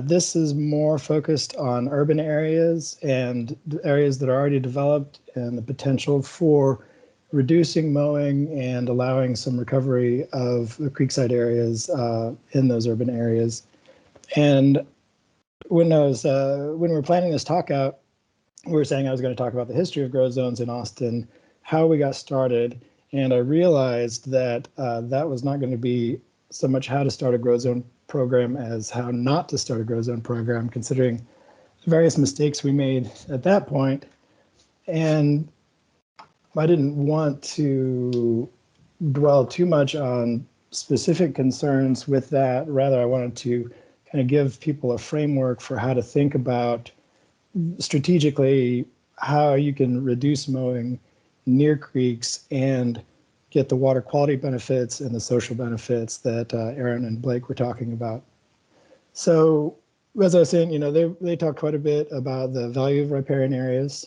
This is more focused on urban areas and areas that are already developed, and the potential for reducing mowing and allowing some recovery of the creekside areas in those urban areas. And when we were planning this talk out, we were saying I was going to talk about the history of grow zones in Austin, how we got started, and I realized that that was not going to be so much how to start a grow zone program as how not to start a grow zone program, considering various mistakes we made at that point. And I didn't want to dwell too much on specific concerns with that. Rather, I wanted to kind of give people a framework for how to think about strategically how you can reduce mowing near creeks and get the water quality benefits and the social benefits that Aaron and Blake were talking about. So as I was saying, they talk quite a bit about the value of riparian areas,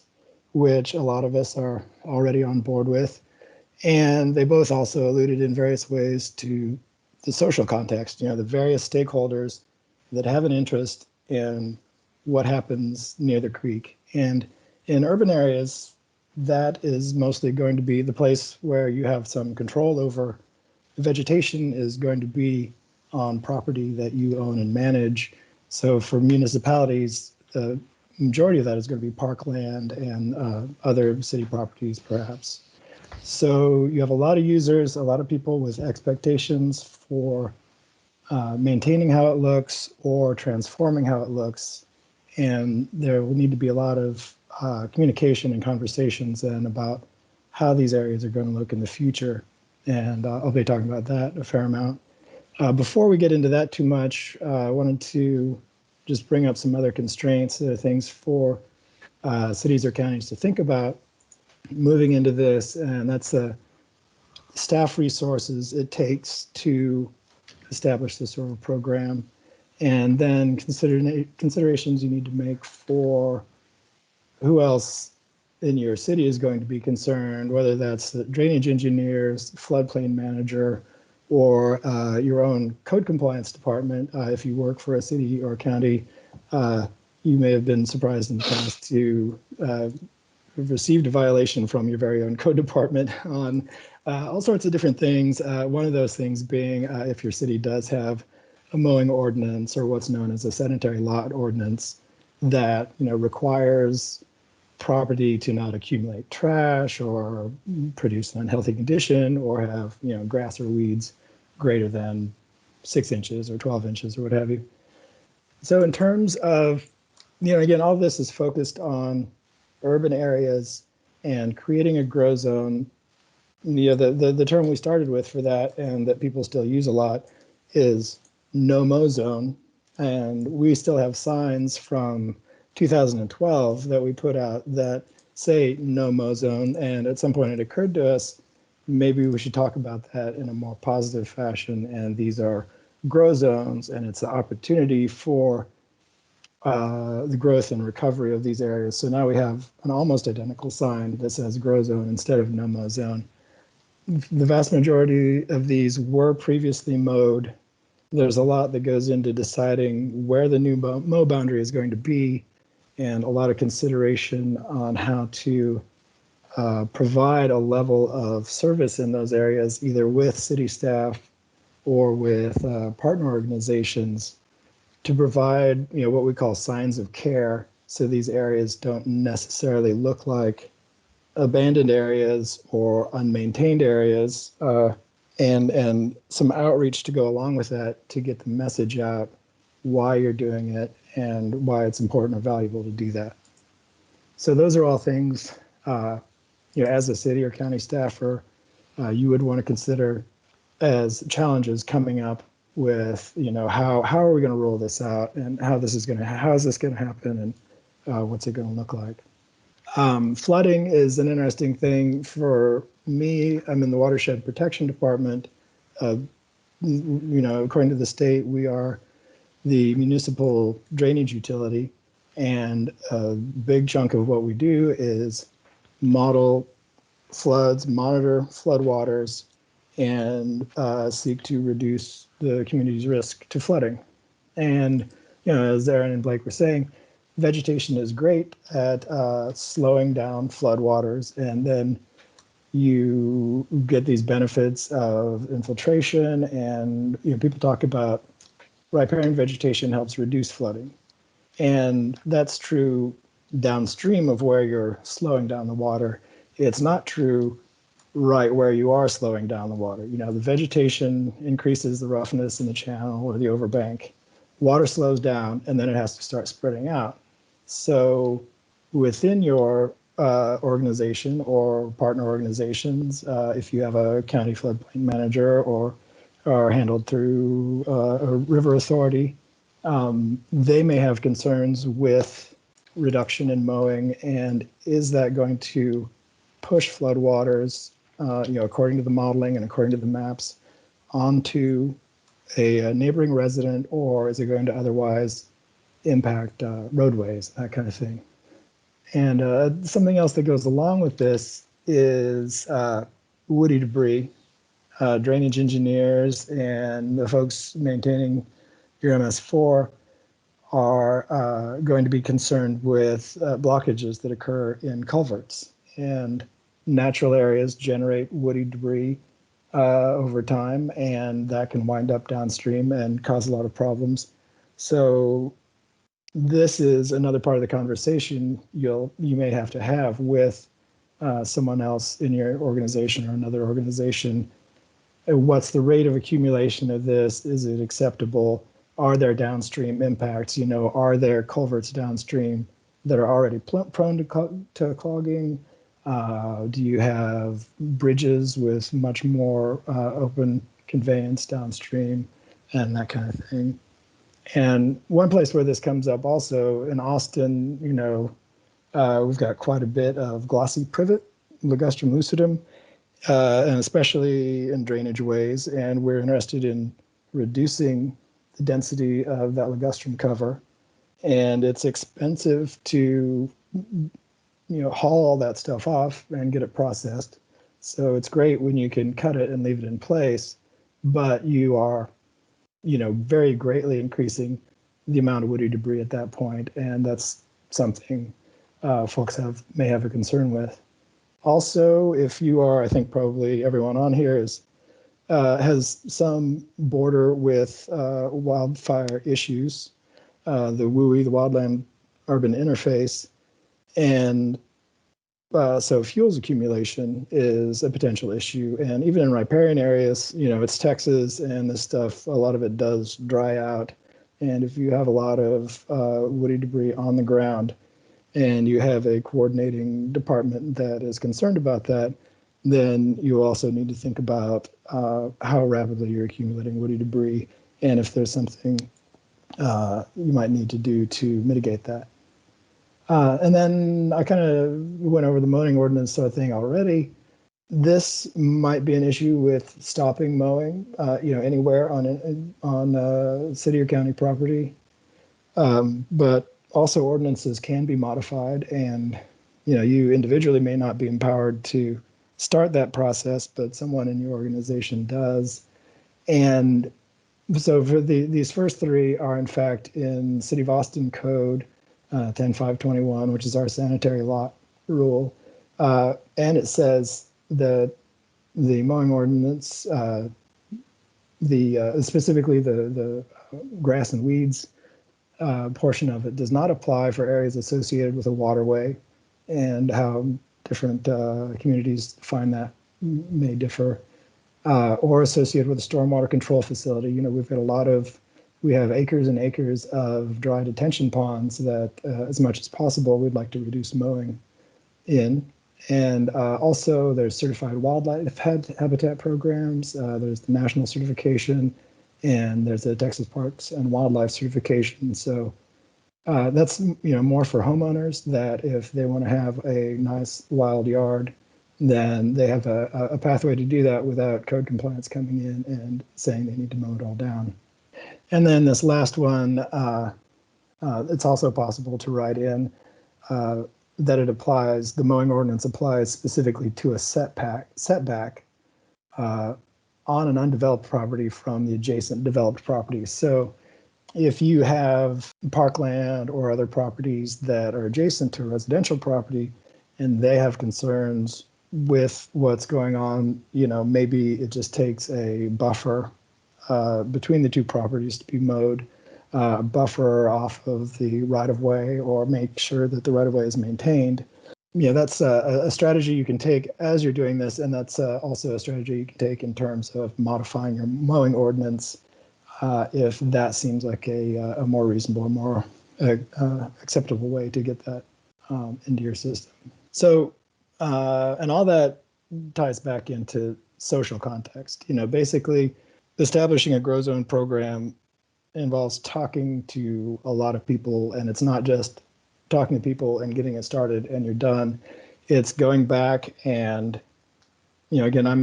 which a lot of us are already on board with. And they both also alluded in various ways to the social context, the various stakeholders that have an interest in what happens near the creek. And in urban areas, that is mostly going to be the place where you have some control over. The vegetation is going to be on property that you own and manage. So for municipalities, the majority of that is going to be parkland and other city properties, perhaps. So you have a lot of users, a lot of people with expectations for maintaining how it looks or transforming how it looks. And there will need to be a lot of communication and conversations then about how these areas are going to look in the future. And I'll be talking about that a fair amount. Before we get into that too much, I wanted to just bring up some other constraints, things for cities or counties to think about moving into this, and that's the staff resources it takes to establish this sort of program, and then considerations you need to make for who else in your city is going to be concerned, whether that's the drainage engineers, floodplain manager, or your own code compliance department. If you work for a city or a county, you may have been surprised in the past to received a violation from your very own code department on all sorts of different things. One of those things being if your city does have a mowing ordinance or what's known as a sanitary lot ordinance that requires property to not accumulate trash or produce an unhealthy condition or have grass or weeds greater than 6 inches or 12 inches or what have you. So in terms of, again, all this is focused on urban areas and creating a grow zone. The term we started with for that and that people still use a lot is no-mow zone. And we still have signs from 2012 that we put out that say no-mow zone. And at some point it occurred to us, maybe we should talk about that in a more positive fashion. And these are grow zones, and it's an opportunity for the growth and recovery of these areas. So now we have an almost identical sign that says grow zone instead of no-mow zone. The vast majority of these were previously mowed. There's a lot that goes into deciding where the new mow boundary is going to be, and a lot of consideration on how to provide a level of service in those areas, either with city staff or with partner organizations, to provide what we call signs of care, so these areas don't necessarily look like abandoned areas or unmaintained areas, and some outreach to go along with that to get the message out why you're doing it and why it's important or valuable to do that. So those are all things as a city or county staffer you would want to consider as challenges coming up with how are we going to roll this out, and how is this going to happen, and what's it going to look like. Flooding is an interesting thing for me. I'm in the watershed protection department. According to the state, we are the municipal drainage utility, and a big chunk of what we do is model floods, monitor floodwaters, and seek to reduce the community's risk to flooding. And as Aaron and Blake were saying, vegetation is great at slowing down floodwaters, and then you get these benefits of infiltration, and people talk about riparian vegetation helps reduce flooding. And that's true downstream of where you're slowing down the water. It's not true right where you are slowing down the water. The vegetation increases the roughness in the channel or the overbank. Water slows down, and then it has to start spreading out. So within your organization or partner organizations, if you have a county floodplain manager or are handled through a river authority, they may have concerns with reduction in mowing, and is that going to push floodwaters, according to the modeling and according to the maps, onto a neighboring resident, or is it going to otherwise impact roadways, that kind of thing? And something else that goes along with this is woody debris. Drainage engineers and the folks maintaining your MS4 are going to be concerned with blockages that occur in culverts. And natural areas generate woody debris over time, and that can wind up downstream and cause a lot of problems. So this is another part of the conversation you may have to have with someone else in your organization or another organization. What's the rate of accumulation of this? Is it acceptable? Are there downstream impacts? Are there culverts downstream that are already prone to clogging? Do you have bridges with much more open conveyance downstream and that kind of thing? And one place where this comes up also in Austin, we've got quite a bit of glossy privet, Ligustrum lucidum, and especially in drainage ways. And we're interested in reducing the density of that ligustrum cover. And it's expensive to, haul all that stuff off and get it processed. So it's great when you can cut it and leave it in place, but you are, very greatly increasing the amount of woody debris at that point. And that's something folks may have a concern with. Also, if you are, I think probably everyone on here has some border with wildfire issues, the WUI, the Wildland Urban Interface, and so fuels accumulation is a potential issue. And even in riparian areas, it's Texas, and this stuff, a lot of it does dry out. And if you have a lot of woody debris on the ground, and you have a coordinating department that is concerned about that, then you also need to think about how rapidly you're accumulating woody debris, and if there's something you might need to do to mitigate that. And then I kind of went over the mowing ordinance sort of thing already. This might be an issue with stopping mowing, anywhere on city or county property, but also ordinances can be modified, and you individually may not be empowered to start that process, but someone in your organization does. And so for these first three are in fact in City of Austin Code 10521, which is our sanitary lot rule, and it says that the mowing ordinance, specifically the grass and weeds portion of it, does not apply for areas associated with a waterway, and how different communities find that may differ, or associated with a stormwater control facility. We have acres and acres of dry detention ponds that, as much as possible, we'd like to reduce mowing in. And also there's certified wildlife habitat programs, there's the national certification, and there's a Texas Parks and Wildlife certification. So that's more for homeowners, that if they want to have a nice wild yard, then they have a pathway to do that without code compliance coming in and saying they need to mow it all down. And then this last one, it's also possible to write in that the mowing ordinance applies specifically to a setback on an undeveloped property from the adjacent developed property. So if you have parkland or other properties that are adjacent to a residential property and they have concerns with what's going on, maybe it just takes a buffer between the two properties to be mowed, buffer off of the right-of-way, or make sure that the right-of-way is maintained. That's a strategy you can take as you're doing this, and that's also a strategy you can take in terms of modifying your mowing ordinance if that seems like a more reasonable, more acceptable way to get that into your system. So, and all that ties back into social context. Basically, establishing a grow zone program involves talking to a lot of people, and it's not just talking to people and getting it started and you're done. It's going back and, again, I'm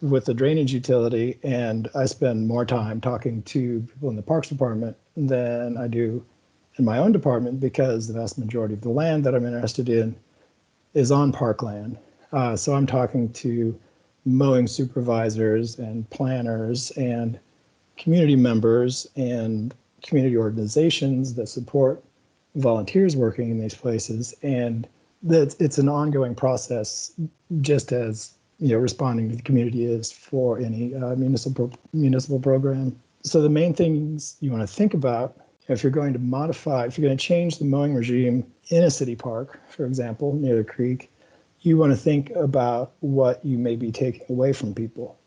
with the drainage utility, and I spend more time talking to people in the Parks Department than I do in my own department, because the vast majority of the land that I'm interested in is on parkland. So I'm talking to mowing supervisors and planners and community members and community organizations that support volunteers working in these places, and that it's an ongoing process, just as responding to the community is for any municipal program. So the main things you want to think about if you're going to change the mowing regime in a city park, for example, near the creek, you want to think about what you may be taking away from people.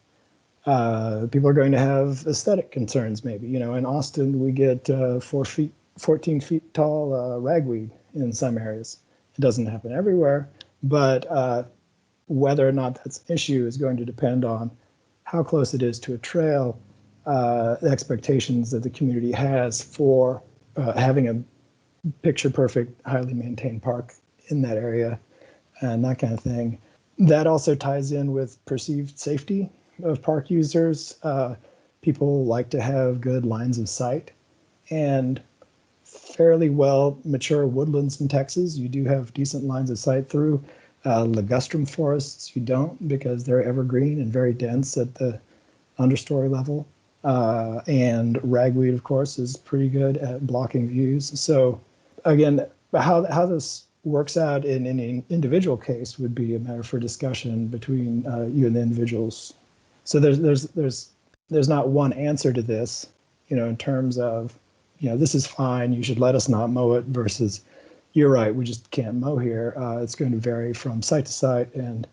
People are going to have aesthetic concerns, maybe. In Austin, we get 14 feet tall ragweed in some areas. It doesn't happen everywhere, but whether or not that's an issue is going to depend on how close it is to a trail, the expectations that the community has for having a picture-perfect, highly maintained park in that area, and that kind of thing. That also ties in with perceived safety of park users. People like to have good lines of sight, and fairly well mature woodlands in Texas, you do have decent lines of sight through. Ligustrum forests, you don't, because they're evergreen and very dense at the understory level. And ragweed, of course, is pretty good at blocking views. So again, how this works out in any individual case would be a matter for discussion between you and the individuals. So there's not one answer to this, in terms of, this is fine, you should let us not mow it, versus you're right, we just can't mow here. It's going to vary from site to site and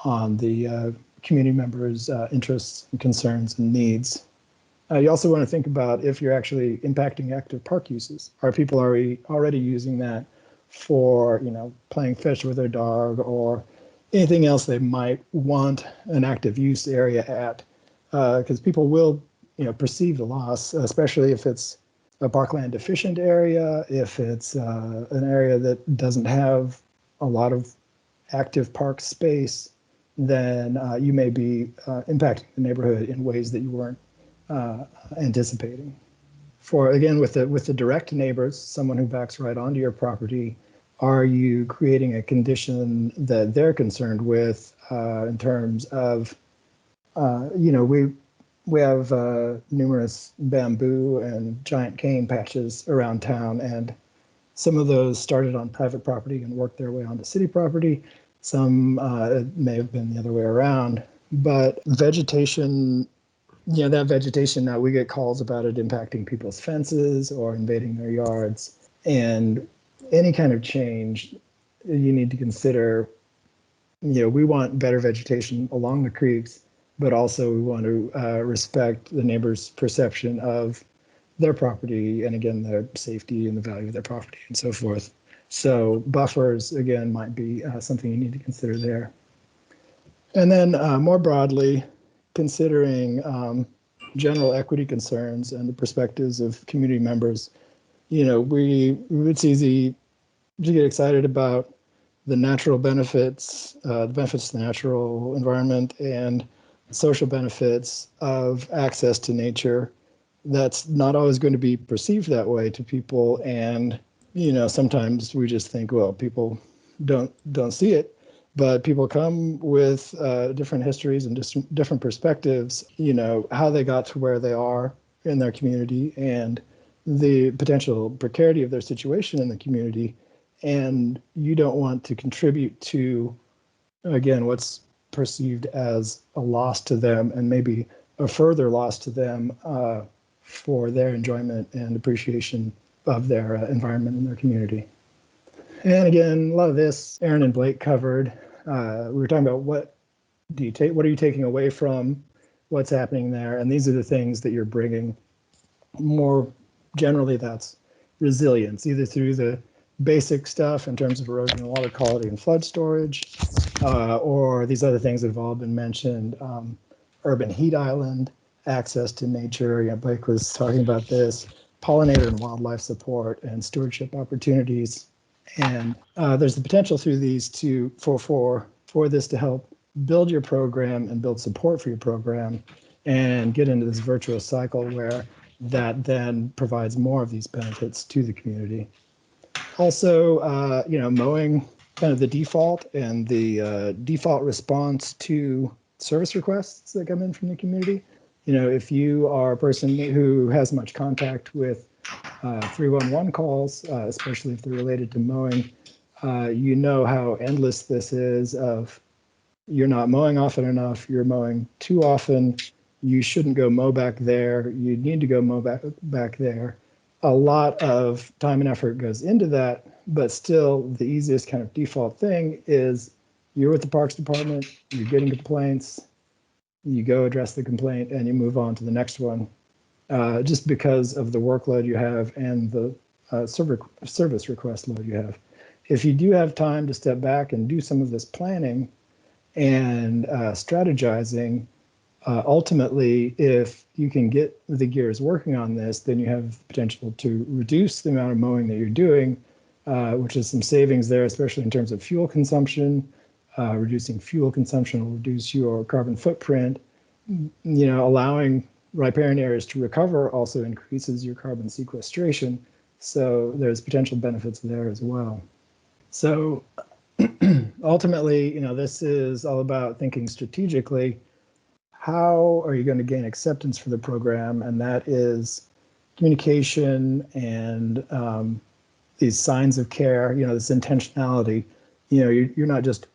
on the community members' interests and concerns and needs. You also want to think about if you're actually impacting active park uses. Are people already using that for, playing fetch with their dog or anything else they might want an active use area at? Because people will, perceive the loss, especially if it's a parkland deficient area, if it's an area that doesn't have a lot of active park space, then you may be impacting the neighborhood in ways that you weren't anticipating. Again, with the direct neighbors, someone who backs right onto your property, are you creating a condition that they're concerned with in terms of, we have numerous bamboo and giant cane patches around town, and some of those started on private property and worked their way onto city property. Some it may have been the other way around, but vegetation, that vegetation, now we get calls about it impacting people's fences or invading their yards, and any kind of change you need to consider. We want better vegetation along the creeks, but also we want to respect the neighbor's perception of their property, and again, their safety and the value of their property and so forth. So buffers, again, might be something you need to consider there. And then more broadly, considering general equity concerns and the perspectives of community members, it's easy to get excited about the natural benefits, the benefits to the natural environment and social benefits of access to nature. That's not always going to be perceived that way to people, and sometimes we just think, well, people don't see it, but people come with different histories and different perspectives, how they got to where they are in their community, and the potential precarity of their situation in the community, and you don't want to contribute to, again, what's perceived as a loss to them and maybe a further loss to them for their enjoyment and appreciation of their environment and their community. And again, a lot of this Aaron and Blake covered. We were talking about what are you taking away from what's happening there, and these are the things that you're bringing. More generally, that's resilience, either through the basic stuff in terms of erosion and water quality and flood storage, or these other things that have all been mentioned, urban heat island, access to nature. Blake was talking about this, pollinator and wildlife support, and stewardship opportunities. And there's the potential through these for this to help build your program and build support for your program and get into this virtuous cycle where that then provides more of these benefits to the community. Also, mowing, kind of the default and the default response to service requests that come in from the community. If you are a person who has much contact with 311 calls, especially if they're related to mowing, you know how endless this is of you're not mowing often enough, you're mowing too often, you shouldn't go mow back there, you need to go mow back there. A lot of time and effort goes into that, but still the easiest kind of default thing is you're with the Parks Department, you're getting complaints, you go address the complaint and you move on to the next one, just because of the workload you have and the service request load you have. If you do have time to step back and do some of this planning and strategizing, ultimately, if you can get the gears working on this, then you have the potential to reduce the amount of mowing that you're doing, which is some savings there, especially in terms of fuel consumption. Reducing fuel consumption will reduce your carbon footprint. Allowing riparian areas to recover also increases your carbon sequestration. So there's potential benefits there as well. So ultimately, this is all about thinking strategically. How are you going to gain acceptance for the program? And that is communication and these signs of care, this intentionality. You're not just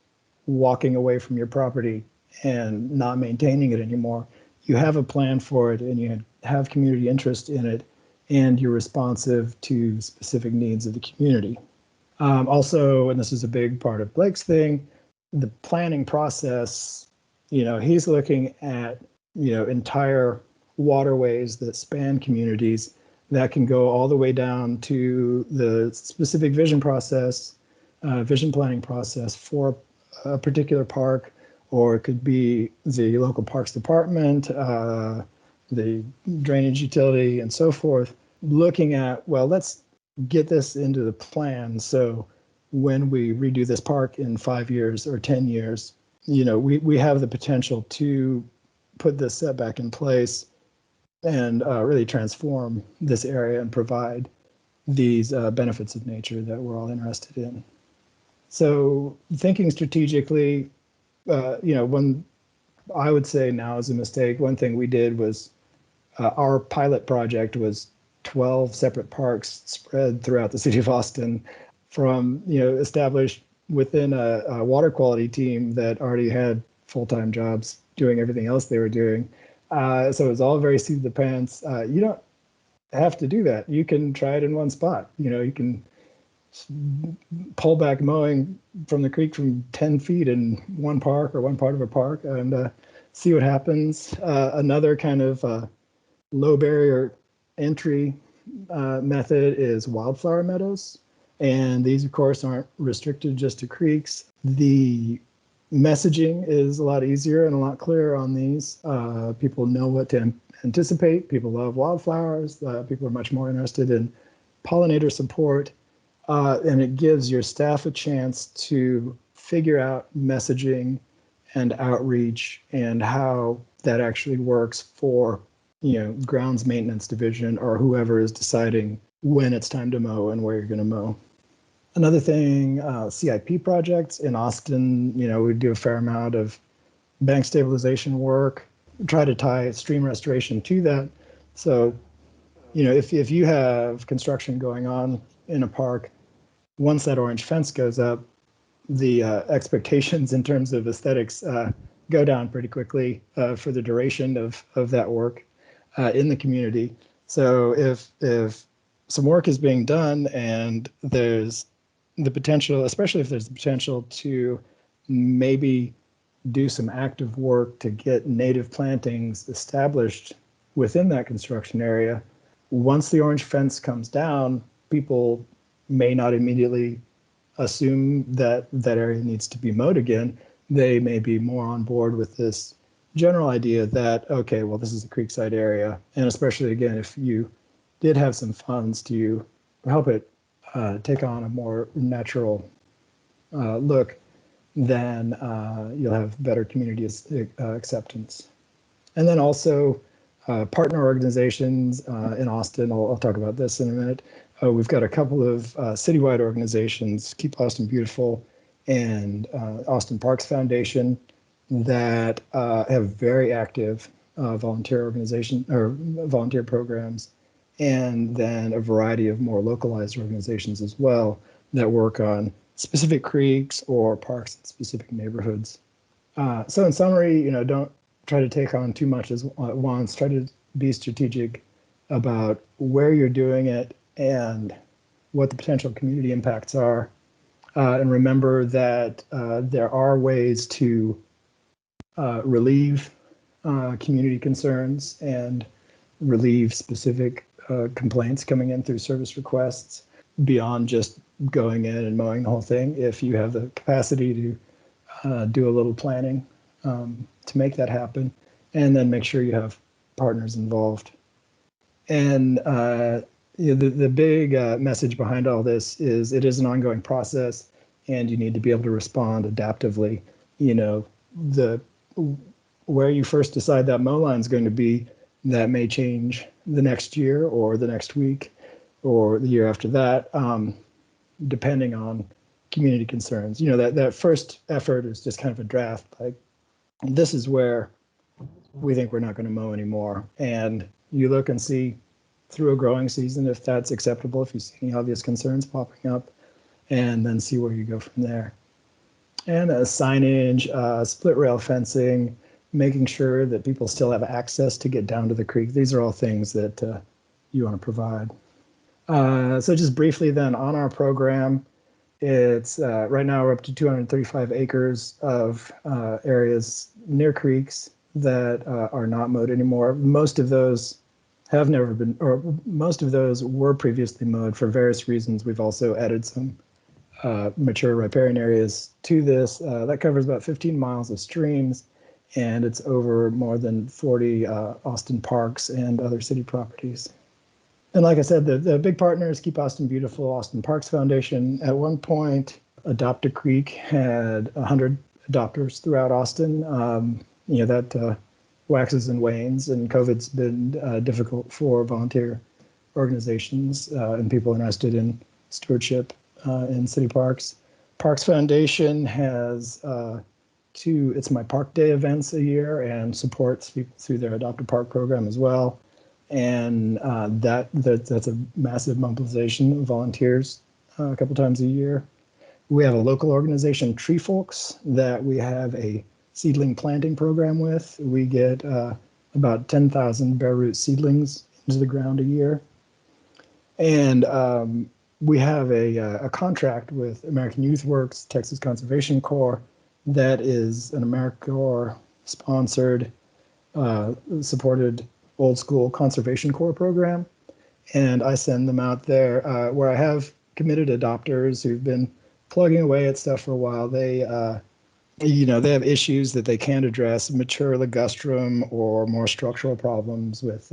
walking away from your property and not maintaining it anymore. You have a plan for it and you have community interest in it, and you're responsive to specific needs of the community. Also, and this is a big part of Blake's thing, the planning process, he's looking at, entire waterways that span communities that can go all the way down to the specific vision planning process for a particular park, or it could be the local parks department, the drainage utility, and so forth, looking at, well, let's get this into the plan. So when we redo this park in 5 years or 10 years, we have the potential to put this setback in place and really transform this area and provide these benefits of nature that we're all interested in. So thinking strategically, when I would say now is a mistake, one thing we did was our pilot project was 12 separate parks spread throughout the city of Austin, from, established within a water quality team that already had full-time jobs doing everything else they were doing. So it was all very seat of the pants. You don't have to do that. You can try it in one spot. You can pull back mowing from the creek from 10 feet in one park or one part of a park and see what happens. Another kind of low barrier entry method is wildflower meadows. And these, of course, aren't restricted just to creeks. The messaging is a lot easier and a lot clearer on these. People know what to anticipate. People love wildflowers. People are much more interested in pollinator support. And it gives your staff a chance to figure out messaging and outreach and how that actually works for, grounds maintenance division or whoever is deciding when it's time to mow and where you're going to mow. Another thing, CIP projects in Austin, we do a fair amount of bank stabilization work, try to tie stream restoration to that. So if you have construction going on in a park, once that orange fence goes up, the expectations in terms of aesthetics go down pretty quickly for the duration of that work in the community. So if some work is being done and there's the potential, especially if there's the potential to maybe do some active work to get native plantings established within that construction area, once the orange fence comes down, people may not immediately assume that that area needs to be mowed again. They may be more on board with this general idea that, okay, well, this is a creekside area. And especially, again, if you did have some funds to help it take on a more natural look, then you'll have better community acceptance. And then also partner organizations in Austin. I'll talk about this in a minute. We've got a couple of citywide organizations, Keep Austin Beautiful and Austin Parks Foundation, that have very active volunteer programs, and then a variety of more localized organizations as well that work on specific creeks or parks in specific neighborhoods. So in summary, don't try to take on too much at once. Try to be strategic about where you're doing it and what the potential community impacts are. And remember that there are ways to relieve community concerns and relieve specific complaints coming in through service requests beyond just going in and mowing the whole thing. If you have the capacity to do a little planning to make that happen, and then make sure you have partners involved. And the big message behind all this is it is an ongoing process, and you need to be able to respond adaptively. Where you first decide that mow line is going to be, that may change the next year or the next week or the year after that, depending on community concerns. That first effort is just kind of a draft. Like, this is where we think we're not going to mow anymore. And you look and see through a growing season if that's acceptable, if you see any obvious concerns popping up, and then see where you go from there. And signage, split rail fencing, making sure that people still have access to get down to the creek. These are all things that you want to provide. So just briefly then on our program, it's right now we're up to 235 acres of areas near creeks that are not mowed anymore. Most of those have never been, or most of those were previously mowed for various reasons. We've also added some mature riparian areas to this. That covers about 15 miles of streams, and it's over more than 40 Austin parks and other city properties. And like I said, the big partners, Keep Austin Beautiful, Austin Parks Foundation. At one point, Adopt a Creek had 100 adopters throughout Austin. That waxes and wanes, and COVID's been difficult for volunteer organizations and people interested in stewardship in city parks. Parks Foundation has two It's My Park Day events a year and supports people through their Adopt a Park program as well. And that's a massive mobilization of volunteers a couple times a year. We have a local organization, Tree Folks, that we have a seedling planting program with. We get about 10,000 bare root seedlings into the ground a year. And we have a contract with American Youth Works, Texas Conservation Corps, that is an AmeriCorps sponsored, supported old school Conservation Corps program. And I send them out there where I have committed adopters who've been plugging away at stuff for a while. They have issues that they can't address, mature ligustrum or more structural problems with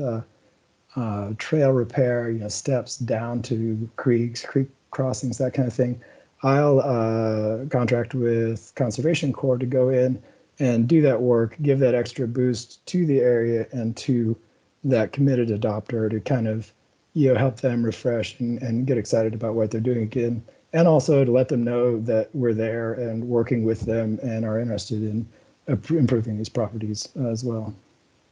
trail repair, steps down to creeks, creek crossings, that kind of thing. I'll contract with Conservation Corps to go in and do that work, give that extra boost to the area and to that committed adopter to kind of, help them refresh and get excited about what they're doing again. And also to let them know that we're there and working with them and are interested in improving these properties as well.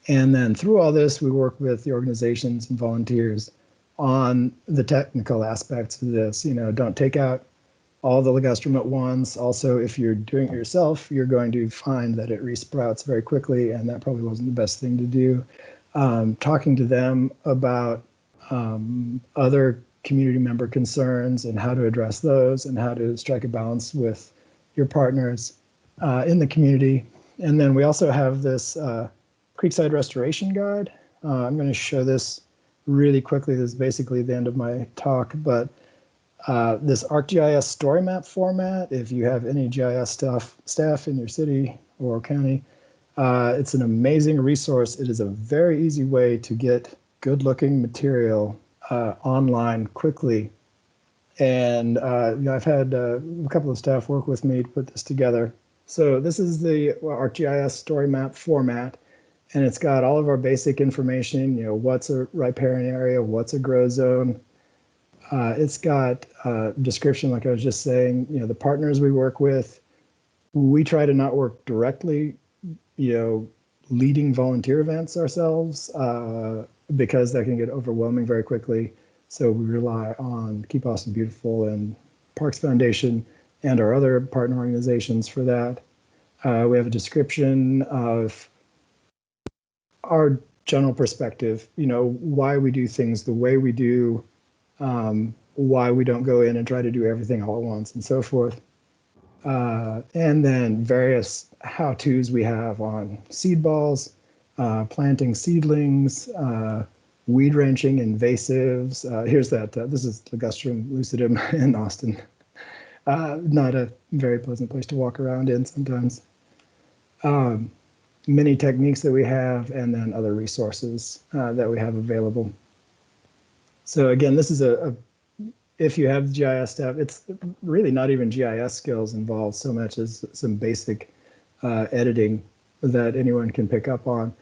And then through all this, we work with the organizations and volunteers on the technical aspects of this. Don't take out all the ligustrum at once. Also, if you're doing it yourself, you're going to find that it resprouts very quickly, and that probably wasn't the best thing to do. Talking to them about other community member concerns and how to address those and how to strike a balance with your partners in the community. And then we also have this Creekside Restoration Guide. I'm going to show this really quickly. This is basically the end of my talk, but this ArcGIS story map format, if you have any GIS staff in your city or county, it's an amazing resource. It is a very easy way to get good looking material online quickly. And I've had a couple of staff work with me to put this together. So this is the ArcGIS story map format, and it's got all of our basic information, what's a riparian area, what's a grow zone. It's got a description, like I was just saying, the partners we work with. We try to not work directly, leading volunteer events ourselves, because that can get overwhelming very quickly. So we rely on Keep Austin Beautiful and Parks Foundation and our other partner organizations for that. We have a description of our general perspective, why we do things the way we do, why we don't go in and try to do everything all at once and so forth. And then various how-tos we have on seed balls, planting seedlings, weed wrenching, invasives. Here's that. This is Ligustrum lucidum in Austin. Not a very pleasant place to walk around in sometimes. Many techniques that we have, and then other resources that we have available. So again, this is if you have GIS staff, it's really not even GIS skills involved so much as some basic editing that anyone can pick up on.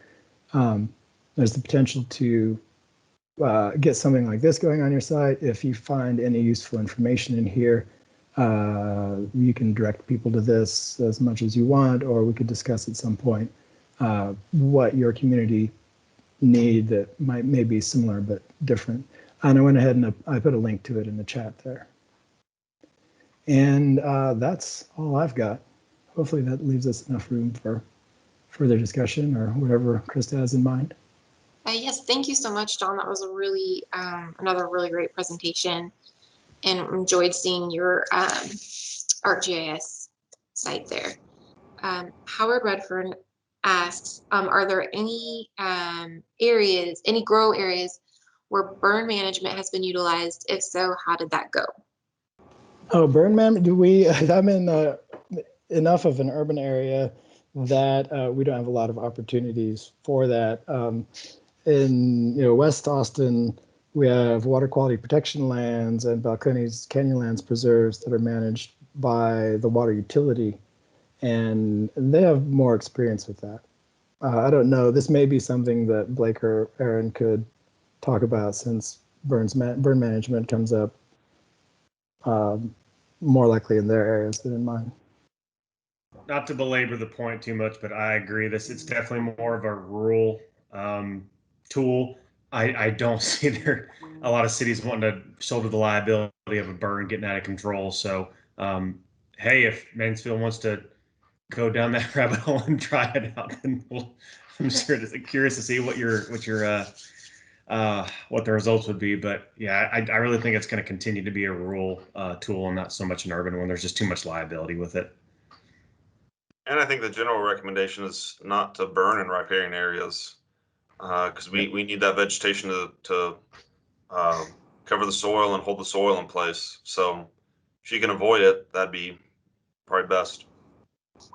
There's the potential to get something like this going on your site. If you find any useful information in here, you can direct people to this as much as you want, or we could discuss at some point what your community need that may be similar but different. And I went ahead and I put a link to it in the chat there. And that's all I've got. Hopefully that leaves us enough room for further discussion or whatever Krista has in mind. Yes, thank you so much, John. That was a really another really great presentation, and enjoyed seeing your ArcGIS site there. Howard Redfern asks, are there any areas, any grow areas where burn management has been utilized? If so, how did that go? Oh, burn management, I'm in enough of an urban area that we don't have a lot of opportunities for that. In West Austin, we have water quality protection lands and Balcones Canyonlands preserves that are managed by the water utility, and they have more experience with that. I don't know, this may be something that Blake or Aaron could talk about, since burn management comes up more likely in their areas than in mine. Not to belabor the point too much, but I agree. It's definitely more of a rural tool. I don't see there a lot of cities wanting to shoulder the liability of a burn getting out of control. So, hey, if Mansfield wants to go down that rabbit hole and try it out, then I'm sure it's curious to see what the results would be. But yeah, I really think it's going to continue to be a rural tool and not so much an urban one. There's just too much liability with it. And I think the general recommendation is not to burn in riparian areas, because we need that vegetation to cover the soil and hold the soil in place. So if you can avoid it, that'd be probably best.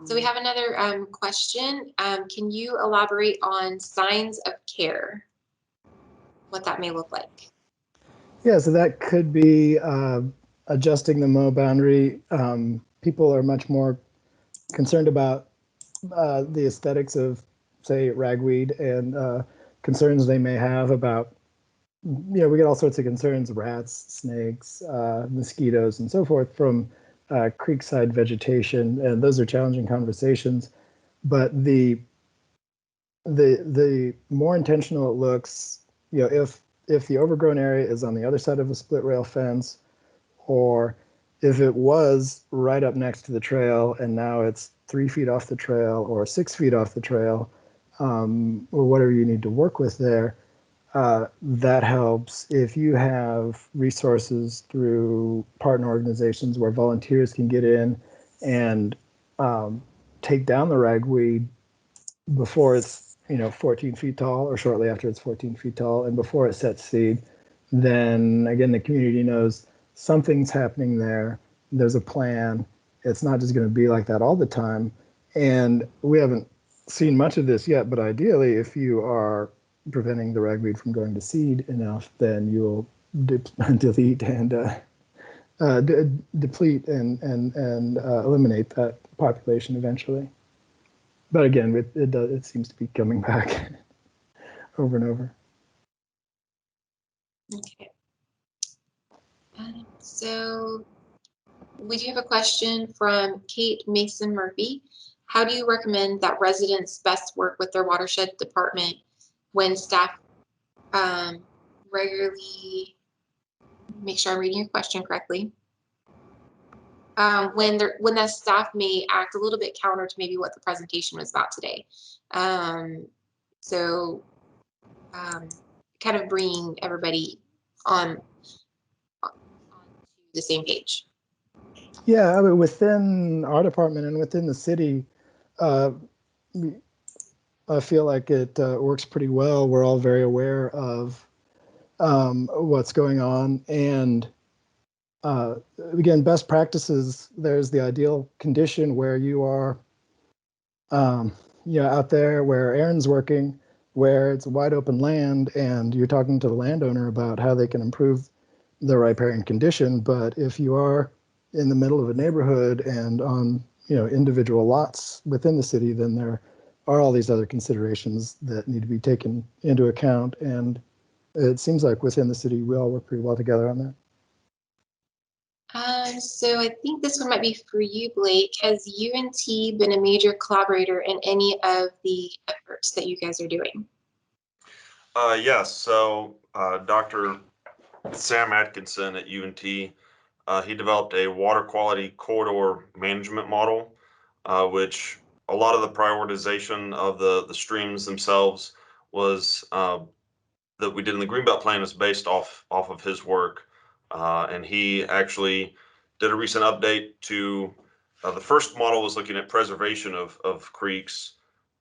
So we have another question. Can you elaborate on signs of care? What that may look like? Yeah, so that could be adjusting the mow boundary. People are much more concerned about the aesthetics of, say, ragweed, and concerns they may have about, we get all sorts of concerns, rats, snakes, mosquitoes, and so forth from creekside vegetation, and those are challenging conversations. But the more intentional it looks, if if the overgrown area is on the other side of a split rail fence, or if it was right up next to the trail and now it's 3 feet off the trail or 6 feet off the trail, or whatever you need to work with there, that helps. If you have resources through partner organizations where volunteers can get in and take down the ragweed before it's 14 feet tall or shortly after it's 14 feet tall and before it sets seed, then again the community knows something's happening there. There's a plan. It's not just going to be like that all the time. And we haven't seen much of this yet, but ideally, if you are preventing the ragweed from going to seed enough, then you'll delete and deplete and eliminate that population eventually. But again, it seems to be coming back over and over. Okay. So we do have a question from Kate Mason Murphy. How do you recommend that residents best work with their watershed department when staff regularly, make sure I'm reading your question correctly, when the staff may act a little bit counter to maybe what the presentation was about today? Kind of bringing everybody on the same page. Yeah, I mean, within our department and within the city, I feel like it works pretty well. We're all very aware of what's going on. And again, best practices, there's the ideal condition where you are out there where Aaron's working, where it's wide open land and you're talking to the landowner about how they can improve the riparian condition. But if you are in the middle of a neighborhood and on individual lots within the city, then there are all these other considerations that need to be taken into account. And it seems like within the city, we all work pretty well together on that. So I think this one might be for you, Blake. Has UNT been a major collaborator in any of the efforts that you guys are doing? Yes. So Dr. Sam Atkinson at UNT, he developed a water quality corridor management model, which a lot of the prioritization of the streams themselves was that we did in the Greenbelt Plan is based off of his work. And he actually did a recent update to the first model was looking at preservation of creeks,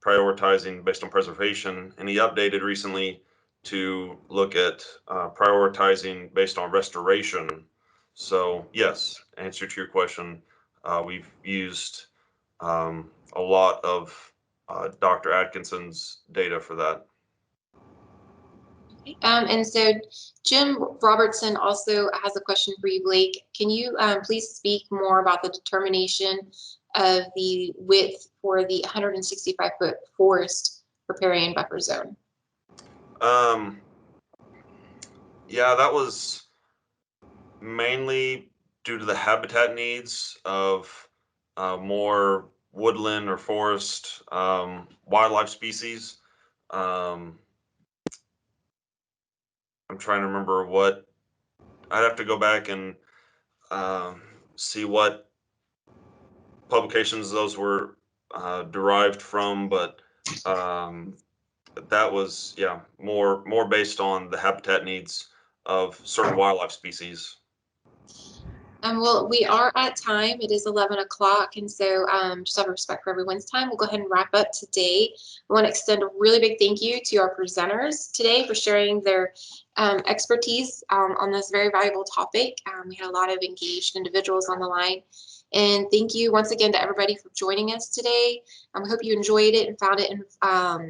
prioritizing based on preservation. And he updated recently to look at prioritizing based on restoration. So yes, answer to your question, we've used a lot of Dr. Atkinson's data for that. And so Jim Robertson also has a question for you, Blake. Can you please speak more about the determination of the width for the 165-foot forest riparian buffer zone? Yeah, that was mainly due to the habitat needs of more woodland or forest wildlife species. I'm trying to remember what I'd have to go back and see what publications those were derived from, but that was more based on the habitat needs of certain wildlife species. Well, we are at time. It is 11 o'clock, and so just out of respect for everyone's time, we'll go ahead and wrap up today. I want to extend a really big thank you to our presenters today for sharing their expertise on this very valuable topic. We had a lot of engaged individuals on the line. And thank you once again to everybody for joining us today. I hope you enjoyed it and found it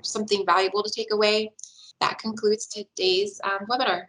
something valuable to take away. That concludes today's webinar.